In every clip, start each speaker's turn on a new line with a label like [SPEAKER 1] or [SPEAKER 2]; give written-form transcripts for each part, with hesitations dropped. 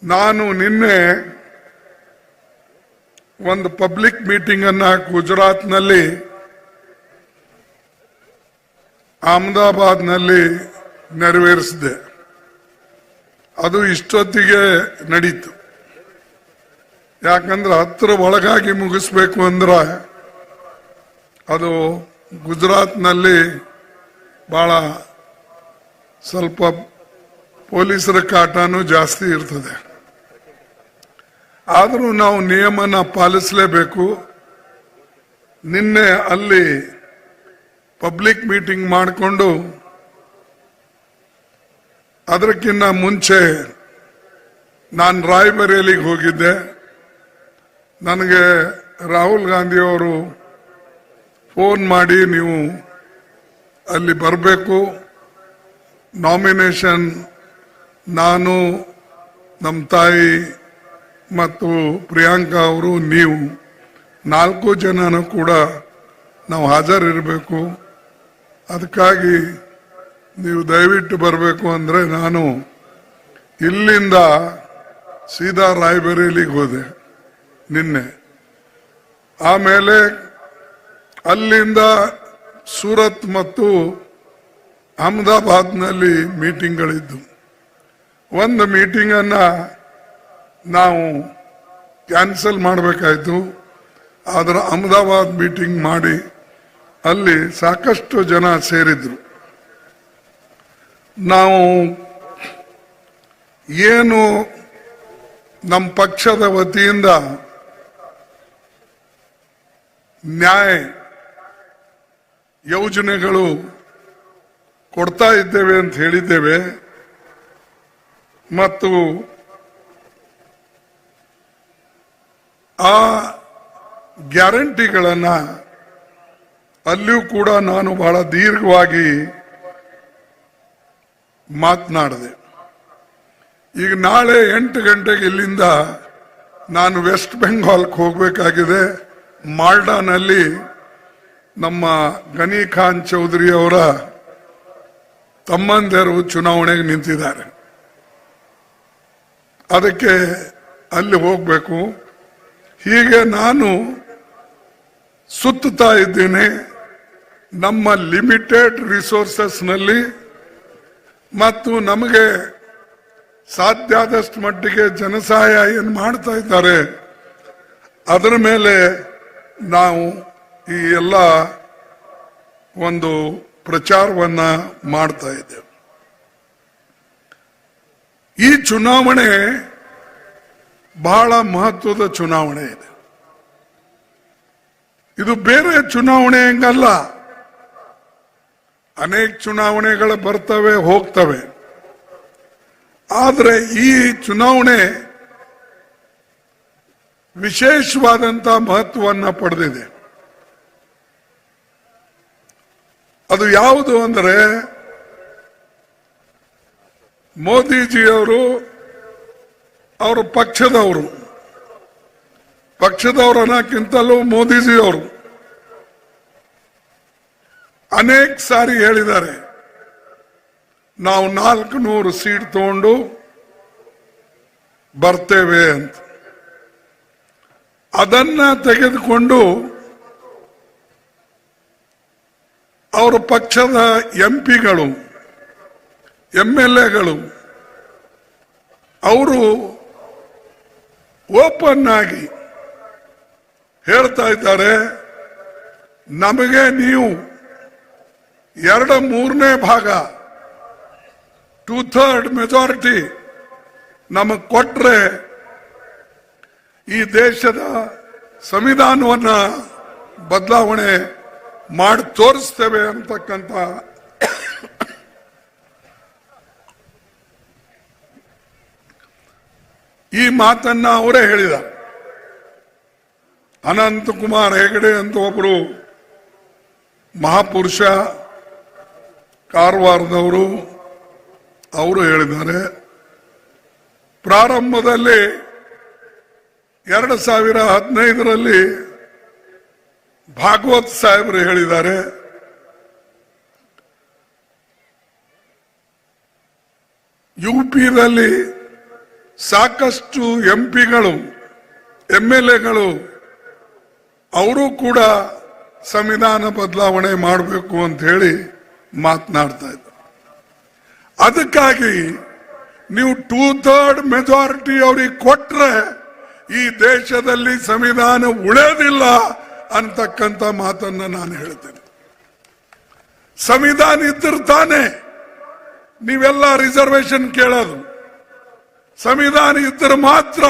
[SPEAKER 1] ನಾನು ನಿನ್ನೆ ಒಂದು ಪಬ್ಲಿಕ್ ಮೀಟಿಂಗ್ ಅನ್ನ ಗುಜರಾತ್ನಲ್ಲಿ ಅಹಮದಾಬಾದ್ನಲ್ಲಿ ನೆರವೇರಿಸಿದೆ. ಅದು ಇಷ್ಟೊತ್ತಿಗೆ ನಡೀತು. ಯಾಕಂದ್ರೆ 10 ಒಳಗಾಗಿ ಮುಗಿಸ್ಬೇಕು ಅಂದ್ರೆ ಅದು ಗುಜರಾತ್ನಲ್ಲಿ ಬಹಳ ಸ್ವಲ್ಪ ಪೊಲೀಸರ ಕಾಟನೂ ಜಾಸ್ತಿ ಇರ್ತದೆ. ಆದರೂ ನಾವು ನಿಯಮನ ಪಾಲಿಸಲೇಬೇಕು. ನಿನ್ನೆ ಅಲ್ಲಿ ಪಬ್ಲಿಕ್ ಮೀಟಿಂಗ್ ಮಾಡಿಕೊಂಡು ಅದಕ್ಕಿಂತ ಮುಂಚೆ ನಾನು ರಾಯ್ಬರೇಲಿಗೆ ಹೋಗಿದ್ದೆ. ನನಗೆ ರಾಹುಲ್ ಗಾಂಧಿಯವರು ಫೋನ್ ಮಾಡಿ ನೀವು ಅಲ್ಲಿ ಬರಬೇಕು, ನಾಮಿನೇಷನ್ ನಾನು, ನಮ್ಮ ತಾಯಿ ಮತ್ತು ಪ್ರಿಯಾಂಕಾ ಅವರು, ನೀವು 4 ಜನನೂ ಕೂಡ ನಾವು ಹಾಜರಿರಬೇಕು. ಅದಕ್ಕಾಗಿ ನೀವು ದಯವಿಟ್ಟು ಬರಬೇಕು ಅಂದರೆ ನಾನು ಇಲ್ಲಿಂದ ಸೀದಾ ರಾಯ್ಬರೇಲಿಗೆ ಹೋದೆ ನಿನ್ನೆ. ಆಮೇಲೆ ಅಲ್ಲಿಂದ ಸೂರತ್ ಮತ್ತು ಅಹಮದಾಬಾದ್ನಲ್ಲಿ ಮೀಟಿಂಗ್ಗಳಿದ್ದು. ಒಂದು ಮೀಟಿಂಗನ್ನ ನಾವು ಕ್ಯಾನ್ಸಲ್ ಮಾಡಬೇಕಾಯ್ತು. ಆದರೆ ಅಹಮದಾಬಾದ್ ಮೀಟಿಂಗ್ ಮಾಡಿ ಅಲ್ಲಿ ಸಾಕಷ್ಟು ಜನ ಸೇರಿದ್ರು. ನಾವು ಏನು ನಮ್ಮ ಪಕ್ಷದ ವತಿಯಿಂದ ನ್ಯಾಯ ಯೋಜನೆಗಳು ಕೊಡ್ತಾ ಇದ್ದೇವೆ ಅಂತ ಹೇಳಿದ್ದೇವೆ. ಮತ್ತು ಆ ಗ್ಯಾರಂಟಿಗಳನ್ನ ಅಲ್ಲಿಯೂ ಕೂಡ ನಾನು ಬಹಳ ದೀರ್ಘವಾಗಿ ಮಾತನಾಡಿದೆ. ಈಗ ನಾಳೆ 8 ಗಂಟೆಗೆ ಇಲ್ಲಿಂದ ನಾನು ವೆಸ್ಟ್ ಬೆಂಗಾಲ್ಗೆ ಹೋಗಬೇಕಾಗಿದೆ. ಮಾಲ್ಡಾನಲ್ಲಿ ನಮ್ಮ ಗನಿ ಖಾನ್ ಚೌಧರಿ ಅವರ ತಮ್ಮಂದಿರು ಚುನಾವಣೆಗೆ ನಿಂತಿದ್ದಾರೆ. ಅದಕ್ಕೆ ಅಲ್ಲಿ ಹೋಗಬೇಕು. ಹೀಗೆ ನಾನು ಸುತ್ತುತ್ತಾ ಇದ್ದೇನೆ. ನಮ್ಮ ಲಿಮಿಟೆಡ್ ರಿಸೋರ್ಸಸ್ನಲ್ಲಿ ಮತ್ತು ನಮಗೆ ಸಾಧ್ಯ ಆದಷ್ಟು ಮಟ್ಟಿಗೆ ಜನಸಹಾಯ ಏನು ಮಾಡ್ತಾ ಇದ್ದಾರೆ ಅದರ ಮೇಲೆ ನಾವು ಈ ಎಲ್ಲ ಒಂದು ಪ್ರಚಾರವನ್ನ ಮಾಡ್ತಾ ಇದ್ದೇವೆ. ಈ ಚುನಾವಣೆ ಬಹಳ ಮಹತ್ವದ ಚುನಾವಣೆ ಇದೆ. ಇದು ಬೇರೆ ಚುನಾವಣೆ ಹೆಂಗಲ್ಲ. ಅನೇಕ ಚುನಾವಣೆಗಳು ಬರ್ತವೆ ಹೋಗ್ತವೆ. ಆದರೆ ಈ ಚುನಾವಣೆ ವಿಶೇಷವಾದಂತ ಮಹತ್ವವನ್ನು ಪಡೆದಿದೆ. ಅದು ಯಾವುದು ಅಂದರೆ ಮೋದಿಜಿಯವರು ಅವರ ಪಕ್ಷದವರನ್ನಕ್ಕಿಂತಲೂ ಮೋದಿಜಿಯವರು ಅನೇಕ ಸಾರಿ ಹೇಳಿದ್ದಾರೆ, ನಾವು 400 ಸೀಟ್ ತಗೊಂಡು ಬರ್ತೇವೆ ಅಂತ. ಅದನ್ನ ತೆಗೆದುಕೊಂಡು ಅವರ ಪಕ್ಷದ ಎಂಪಿಗಳು MLAಗಳು ಅವರು ಓಪನ್ ಆಗಿ ಹೇಳ್ತಾ ಇದ್ದಾರೆ, ನಮಗೆ ನೀವು 2/3 ಭಾಗ 2/3 ಮೆಜಾರಿಟಿ ನಮಗೆ ಕೊಟ್ರೆ ಈ ದೇಶದ ಸಂವಿಧಾನವನ್ನ ಬದಲಾವಣೆ ಮಾಡಿ ತೋರಿಸ್ತೇವೆ ಅಂತಕ್ಕಂಥ ಈ ಮಾತನ್ನ ಅವರೇ ಹೇಳಿದ. ಅನಂತಕುಮಾರ್ ಹೆಗಡೆ ಅಂತ ಒಬ್ಬರು ಮಹಾಪುರುಷ ಕಾರವಾರದವರು, ಅವರು ಹೇಳಿದ್ದಾರೆ. ಪ್ರಾರಂಭದಲ್ಲಿ 2015ರಲ್ಲಿ ಭಾಗವತ್ ಸಾಹೇಬರು ಹೇಳಿದ್ದಾರೆ, ಯುಪಿದಲ್ಲಿ ಸಾಕಷ್ಟು ಎಂಪಿಗಳು MLAಗಳು ಅವರು ಕೂಡ ಸಂವಿಧಾನ ಬದಲಾವಣೆ ಮಾಡಬೇಕು ಅಂತ ಹೇಳಿ ಮಾತನಾಡ್ತಾ ಇದ್ದಾರೆ. ಅದಕ್ಕಾಗಿ ನೀವು 2/3 ಮೆಜಾರಿಟಿ ಅವ್ರಿಗೆ ಕೊಟ್ರೆ ಈ ದೇಶದಲ್ಲಿ ಸಂವಿಧಾನ ಉಳಿಯೋದಿಲ್ಲ ಅಂತಕ್ಕಂಥ ಮಾತನ್ನ ನಾನು ಹೇಳ್ತೇನೆ. ಸಂವಿಧಾನ ಇದ್ದರೆ ತಾನೆ ನೀವೆಲ್ಲ ರಿಸರ್ವೇಶನ್ ಕೇಳೋದು. ಸಂವಿಧಾನ ಇದ್ದರೆ ಮಾತ್ರ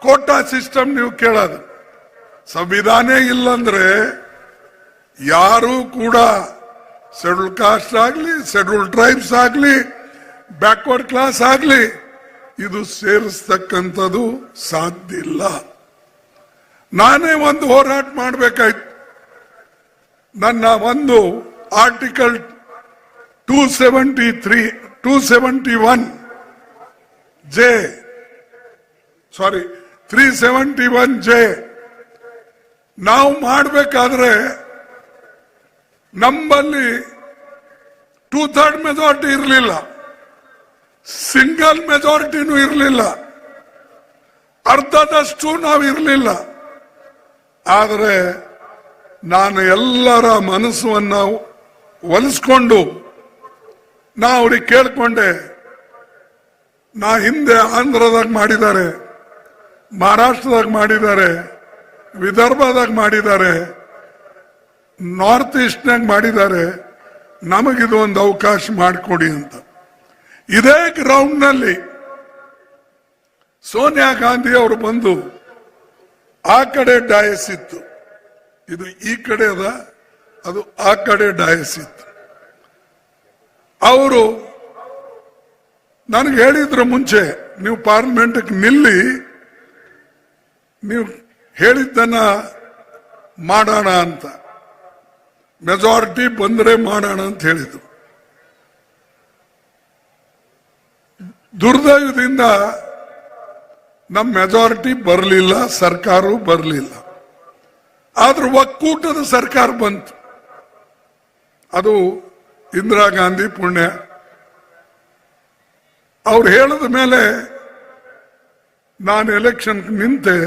[SPEAKER 1] ಕೋಟಾ ಸಿಸ್ಟಮ್ ನೀವು ಕೇಳೋದು. ಸಂವಿಧಾನ ಇಲ್ಲಂದ್ರೆ ಯಾರು ಕೂಡ ಶೆಡ್ಯೂಲ್ ಕಾಸ್ಟ್ ಆಗ್ಲಿ, ಶೆಡ್ಯೂಲ್ ಟ್ರೈಬ್ಸ್ ಆಗ್ಲಿ, ಬ್ಯಾಕ್ವರ್ಡ್ ಕ್ಲಾಸ್ ಆಗ್ಲಿ ಇದು ಸೇರಿಸ್ತಕ್ಕಂಥದ್ದು ಸಾಧ್ಯ ಇಲ್ಲ. ನಾನೇ ಒಂದು ಹೋರಾಟ ಮಾಡಬೇಕಾಯ್ತು. ನನ್ನ ಒಂದು ಆರ್ಟಿಕಲ್ 371J ನಾವು ಮಾಡಬೇಕಾದ್ರೆ ನಮ್ಮಲ್ಲಿ 2/3 ಮೆಜಾರಿಟಿ ಇರಲಿಲ್ಲ, ಸಿಂಗಲ್ ಮೆಜಾರಿಟಿನೂ ಇರಲಿಲ್ಲ, ಅರ್ಧದಷ್ಟು ನಾವು ಇರಲಿಲ್ಲ. ಆದರೆ ನಾನು ಎಲ್ಲರ ಮನಸ್ಸನ್ನ ಒಲಿಸ್ಕೊಂಡು ನಾ ಅವ್ರಿಗೆ ಕೇಳ್ಕೊಂಡೆ. ನಾ ಹಿಂದೆ ಆಂಧ್ರದಾಗ ಮಾಡಿದ್ದಾರೆ, ಮಹಾರಾಷ್ಟ್ರದಾಗ ಮಾಡಿದ್ದಾರೆ, ವಿದರ್ಭದಾಗ ಮಾಡಿದ್ದಾರೆ, ನಾರ್ತ್ ಈಸ್ಟ್ನಾಗ ಮಾಡಿದ್ದಾರೆ. ನಮಗಿದು ಒಂದು ಅವಕಾಶ ಮಾಡಿಕೊಡಿ ಅಂತ. ಇದೇ ಗ್ರೌಂಡ್ ನಲ್ಲಿ ಸೋನಿಯಾ ಗಾಂಧಿ ಅವರು ಬಂದು ಆ ಕಡೆ ಡಯಸ್ ಇತ್ತು, ಇದು ಈ ಕಡೆ ಅದ, ಅದು ಆ ಕಡೆ ಡಯಸ್ ಇತ್ತು. ಅವರು ನನಗೆ ಹೇಳಿದ್ರ ಮುಂಚೆ ನೀವು ಪಾರ್ಲಿಮೆಂಟ್ಗೆ ನಿಲ್ಲಿ, ನೀವು ಹೇಳಿದ್ದನ್ನ ಮಾಡೋಣ ಅಂತ, ಮೆಜಾರಿಟಿ ಬಂದ್ರೆ ಮಾಡೋಣ ಅಂತ ಹೇಳಿದ್ರು. ದುರ್ದೈವದಿಂದ ನಮ್ಮ ಮೆಜಾರಿಟಿ ಬರಲಿಲ್ಲ, ಸರ್ಕಾರವೂ ಬರಲಿಲ್ಲ. ಆದ್ರೂ ಒಕ್ಕೂಟದ ಸರ್ಕಾರ ಬಂತು. ಅದು ಇಂದಿರಾ ಗಾಂಧಿ ಪುಣ್ಯ. ಅವ್ರು ಹೇಳಿದ ಮೇಲೆ ನಾನು ಎಲೆಕ್ಷನ್ ನಿಂತೆ.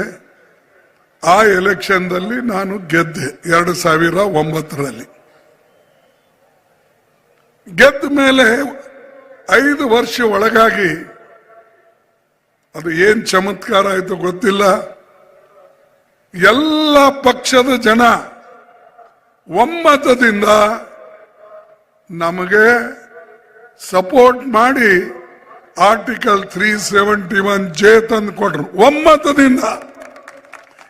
[SPEAKER 1] ಆ ಎಲೆಕ್ಷನ್ದಲ್ಲಿ ನಾನು ಗೆದ್ದೆ 2009ರಲ್ಲಿ. ಗೆದ್ದ ಮೇಲೆ 5 ವರ್ಷ ಒಳಗಾಗಿ ಅದು ಏನ್ ಚಮತ್ಕಾರ ಆಯ್ತು ಗೊತ್ತಿಲ್ಲ, ಎಲ್ಲ ಪಕ್ಷದ ಜನ ಒಮ್ಮತದಿಂದ ನಮಗೆ ಸಪೋರ್ಟ್ ಮಾಡಿ ಆರ್ಟಿಕಲ್ 371J ತಂದು ಕೊಟ್ರು ಒಮ್ಮತದಿಂದ.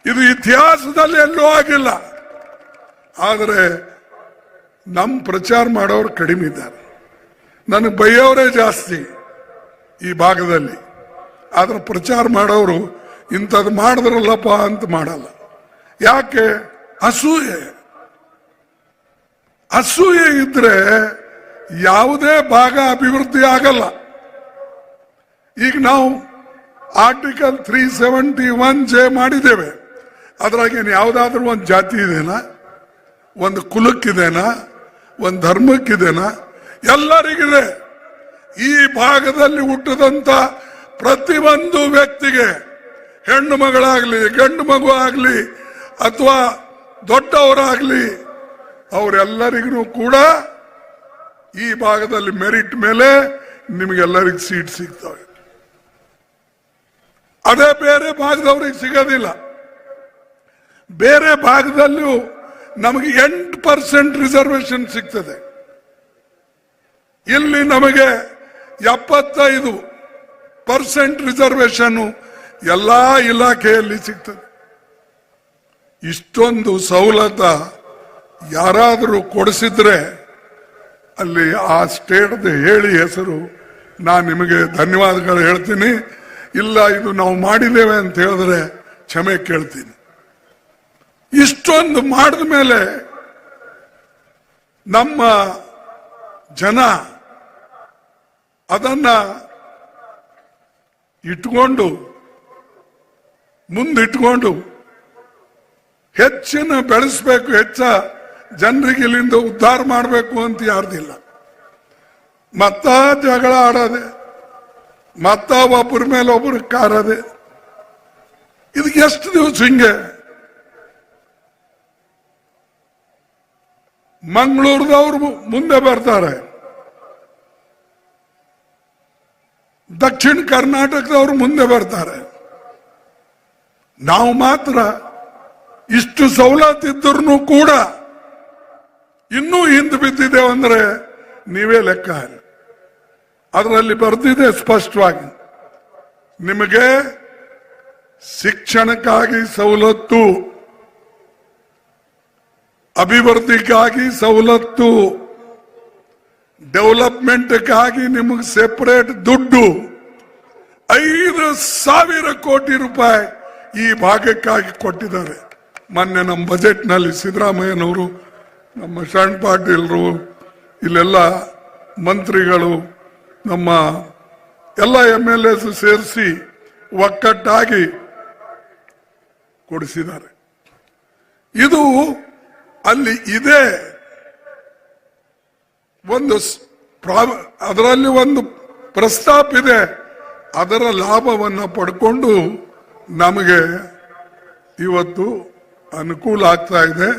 [SPEAKER 1] ಇದು ಇತಿಹಾಸದಲ್ಲಿ ಎಲ್ಲೂ ಆಗಿಲ್ಲ. ಆದರೆ ನಮ್ಮ ಪ್ರಚಾರ ಮಾಡೋರು ಕಡಿಮೆ ಇದ್ದಾರೆ, ನನಗೆ ಬೈಯೋರೇ ಜಾಸ್ತಿ ಈ ಭಾಗದಲ್ಲಿ. ಆದ್ರೆ ಪ್ರಚಾರ ಮಾಡೋರು ಇಂಥದ್ದು ಮಾಡಿದ್ರಲ್ಲಪ್ಪ ಅಂತ ಮಾಡಲ್ಲ. ಯಾಕೆ? ಅಸೂಯೆ. ಅಸೂಯೆ ಇದ್ರೆ ಯಾವುದೇ ಭಾಗ ಅಭಿವೃದ್ಧಿ ಆಗಲ್ಲ. ಈಗ ನಾವು ಆರ್ಟಿಕಲ್ 371J ಮಾಡಿದ್ದೇವೆ. ಅದ್ರಾಗೇನು ಯಾವುದಾದ್ರೂ ಒಂದು ಜಾತಿ ಇದೆನಾ, ಒಂದು ಕುಲಕ್ಕಿದೆನಾ, ಒಂದು ಧರ್ಮಕ್ಕಿದೆನಾ? ಎಲ್ಲರಿಗಿದೆ. ಈ ಭಾಗದಲ್ಲಿ ಹುಟ್ಟಿದಂತ ಪ್ರತಿಯೊಂದು ವ್ಯಕ್ತಿಗೆ, ಹೆಣ್ಣು ಮಗಳಾಗ್ಲಿ, ಗಂಡು ಮಗು ಆಗ್ಲಿ, ಅಥವಾ ದೊಡ್ಡವರಾಗ್ಲಿ, ಅವರೆಲ್ಲರಿಗೂ ಕೂಡ ಈ ಭಾಗದಲ್ಲಿ ಮೆರಿಟ್ ಮೇಲೆ ನಿಮಗೆಲ್ಲರಿಗೂ ಸೀಟ್ ಸಿಗ್ತವೆ. ಅದೇ ಬೇರೆ ಭಾಗದವ್ರಿಗೆ ಸಿಗೋದಿಲ್ಲ. ಬೇರೆ ಭಾಗದಲ್ಲೂ ನಮಗೆ 8% ರಿಸರ್ವೇಶನ್ ಸಿಗ್ತದೆ. ಇಲ್ಲಿ ನಮಗೆ 75% ರಿಸರ್ವೇಶನ್ ಎಲ್ಲಾ ಇಲಾಖೆಯಲ್ಲಿ ಸಿಗ್ತದೆ. ಇಷ್ಟೊಂದು ಸವಲತ್ತ ಯಾರಾದರೂ ಕೊಡಿಸಿದ್ರೆ ಅಲ್ಲಿ ಆ ಸ್ಟೇಟ್ದ ಹೇಳಿ ಹೆಸರು ನಾನು ನಿಮಗೆ ಧನ್ಯವಾದಗಳು ಹೇಳ್ತೀನಿ. ಇಲ್ಲ ಇದು ನಾವು ಮಾಡಿದ್ದೇವೆ ಅಂತ ಹೇಳಿದ್ರೆ ಕ್ಷಮೆ ಕೇಳ್ತೀನಿ. ಇಷ್ಟೊಂದು ಮಾಡಿದ ಮೇಲೆ ನಮ್ಮ ಜನ ಅದನ್ನ ಇಟ್ಕೊಂಡು ಮುಂದಿಟ್ಕೊಂಡು ಹೆಚ್ಚಿನ ಬೆಳೆಸಬೇಕು, ಹೆಚ್ಚ ಜನರಿಗೆ ಇಲ್ಲಿಂದ ಉದ್ಧಾರ ಮಾಡಬೇಕು ಅಂತ ಯಾರ್ದಿಲ್ಲ. ಮತ್ತ ಜಗಳ ಆಡೋದೆ. ಮತ್ತ ಒಬ್ಬರ ಮೇಲೆ ಒಬ್ಬರು ಕಾರದೆ. ಇದಕ್ಕೆ ಎಷ್ಟು ದಿವಸ ಹಿಂಗೆ? ಮಂಗಳೂರದವ್ರು ಮುಂದೆ ಬರ್ತಾರೆ, ದಕ್ಷಿಣ ಕರ್ನಾಟಕದವ್ರು ಮುಂದೆ ಬರ್ತಾರೆ. ನಾವು ಮಾತ್ರ ಇಷ್ಟು ಸವಲತ್ತಿದ್ರೂ ಕೂಡ ಇನ್ನೂ ಹಿಂದೆ ಬಿದ್ದಿದ್ದೇವೆ ಅಂದ್ರೆ ನೀವೇ ಲೆಕ್ಕ. ಅದರಲ್ಲಿ ಬರ್ದಿದೆ ಸ್ಪಷ್ಟವಾಗಿ, ನಿಮಗೆ ಶಿಕ್ಷಣಕ್ಕಾಗಿ ಸವಲತ್ತು, ಅಭಿವೃದ್ಧಿಗಾಗಿ ಸವಲತ್ತು, ಡೆವಲಪ್ಮೆಂಟ್ಗಾಗಿ ನಿಮಗೆ ಸೆಪರೇಟ್ ದುಡ್ಡು 5,000 ಕೋಟಿ ರೂಪಾಯಿ ಈ ಭಾಗಕ್ಕಾಗಿ ಕೊಟ್ಟಿದ್ದಾರೆ. ಮೊನ್ನೆ ನಮ್ಮ ಬಜೆಟ್ ನಲ್ಲಿ ಸಿದ್ದರಾಮಯ್ಯನವರು, ನಮ್ಮ ಶರಣ್ ಪಾಟೀಲ್ರು, ಇಲ್ಲೆಲ್ಲ ಮಂತ್ರಿಗಳು, ನಮ್ಮ ಎಲ್ಲ MLAs ಸೇರಿಸಿ ಒಕ್ಕಟ್ಟಾಗಿ ಕೊಡಿಸಿದ್ದಾರೆ. ಇದು ಅಲ್ಲಿ ಇದೆ. ಒಂದು ಅದರಲ್ಲಿ ಒಂದು ಪ್ರಸ್ತಾಪ ಇದೆ. ಅದರ ಲಾಭವನ್ನು ಪಡ್ಕೊಂಡು ನಮಗೆ ಇವತ್ತು ಅನುಕೂಲ ಆಗ್ತಾ ಇದೆ.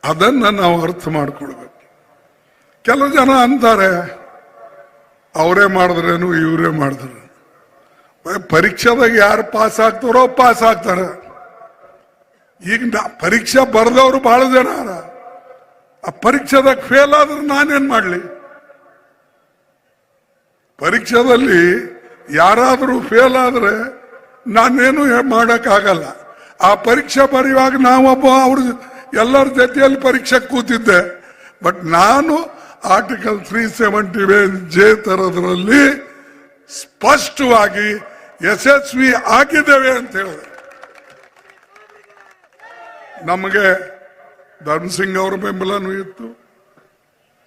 [SPEAKER 1] ಅದನ್ನ ನಾವು ಅರ್ಥ ಮಾಡ್ಕೊಳ್ಬೇಕು. ಕೆಲವು ಜನ ಅಂತಾರೆ, ಅವರೇ ಮಾಡಿದ್ರೇನು ಇವರೇ ಮಾಡಿದ್ರು. ಪರೀಕ್ಷೆದಾಗ ಯಾರು ಪಾಸ್ ಆಗ್ತಾರೋ ಪಾಸ್ ಆಗ್ತಾರೆ. ಈಗ ಪರೀಕ್ಷೆ ಬರೆದವರು ಬಹಳ ಜನ, ಆ ಪರೀಕ್ಷೆದಾಗ ಫೇಲ್ ಆದ್ರೆ ನಾನೇನ್ ಮಾಡ್ಲಿ? ಪರೀಕ್ಷೆದಲ್ಲಿ ಯಾರಾದ್ರೂ ಫೇಲ್ ಆದ್ರೆ ನಾನೇನು ಮಾಡಕ್ಕಾಗಲ್ಲ. ಆ ಪರೀಕ್ಷೆ ಬರೆಯುವಾಗ ನಾವೊಬ್ಬ ಅವ್ರ ಎಲ್ಲರ ಜೊತೆಯಲ್ಲಿ ಪರೀಕ್ಷೆ ಕೂತಿದ್ದೆ. ಬಟ್ ನಾನು ಆರ್ಟಿಕಲ್ 370J ತರದ್ರಲ್ಲಿ ಸ್ಪಷ್ಟವಾಗಿ ಯಶಸ್ವಿ ಆಗಿದ್ದೇವೆ ಅಂತ ಹೇಳಿದೆ. ನಮಗೆ ಧರ್ಮಸಿಂಗ್ ಅವರ ಬೆಂಬಲನೂ ಇತ್ತು,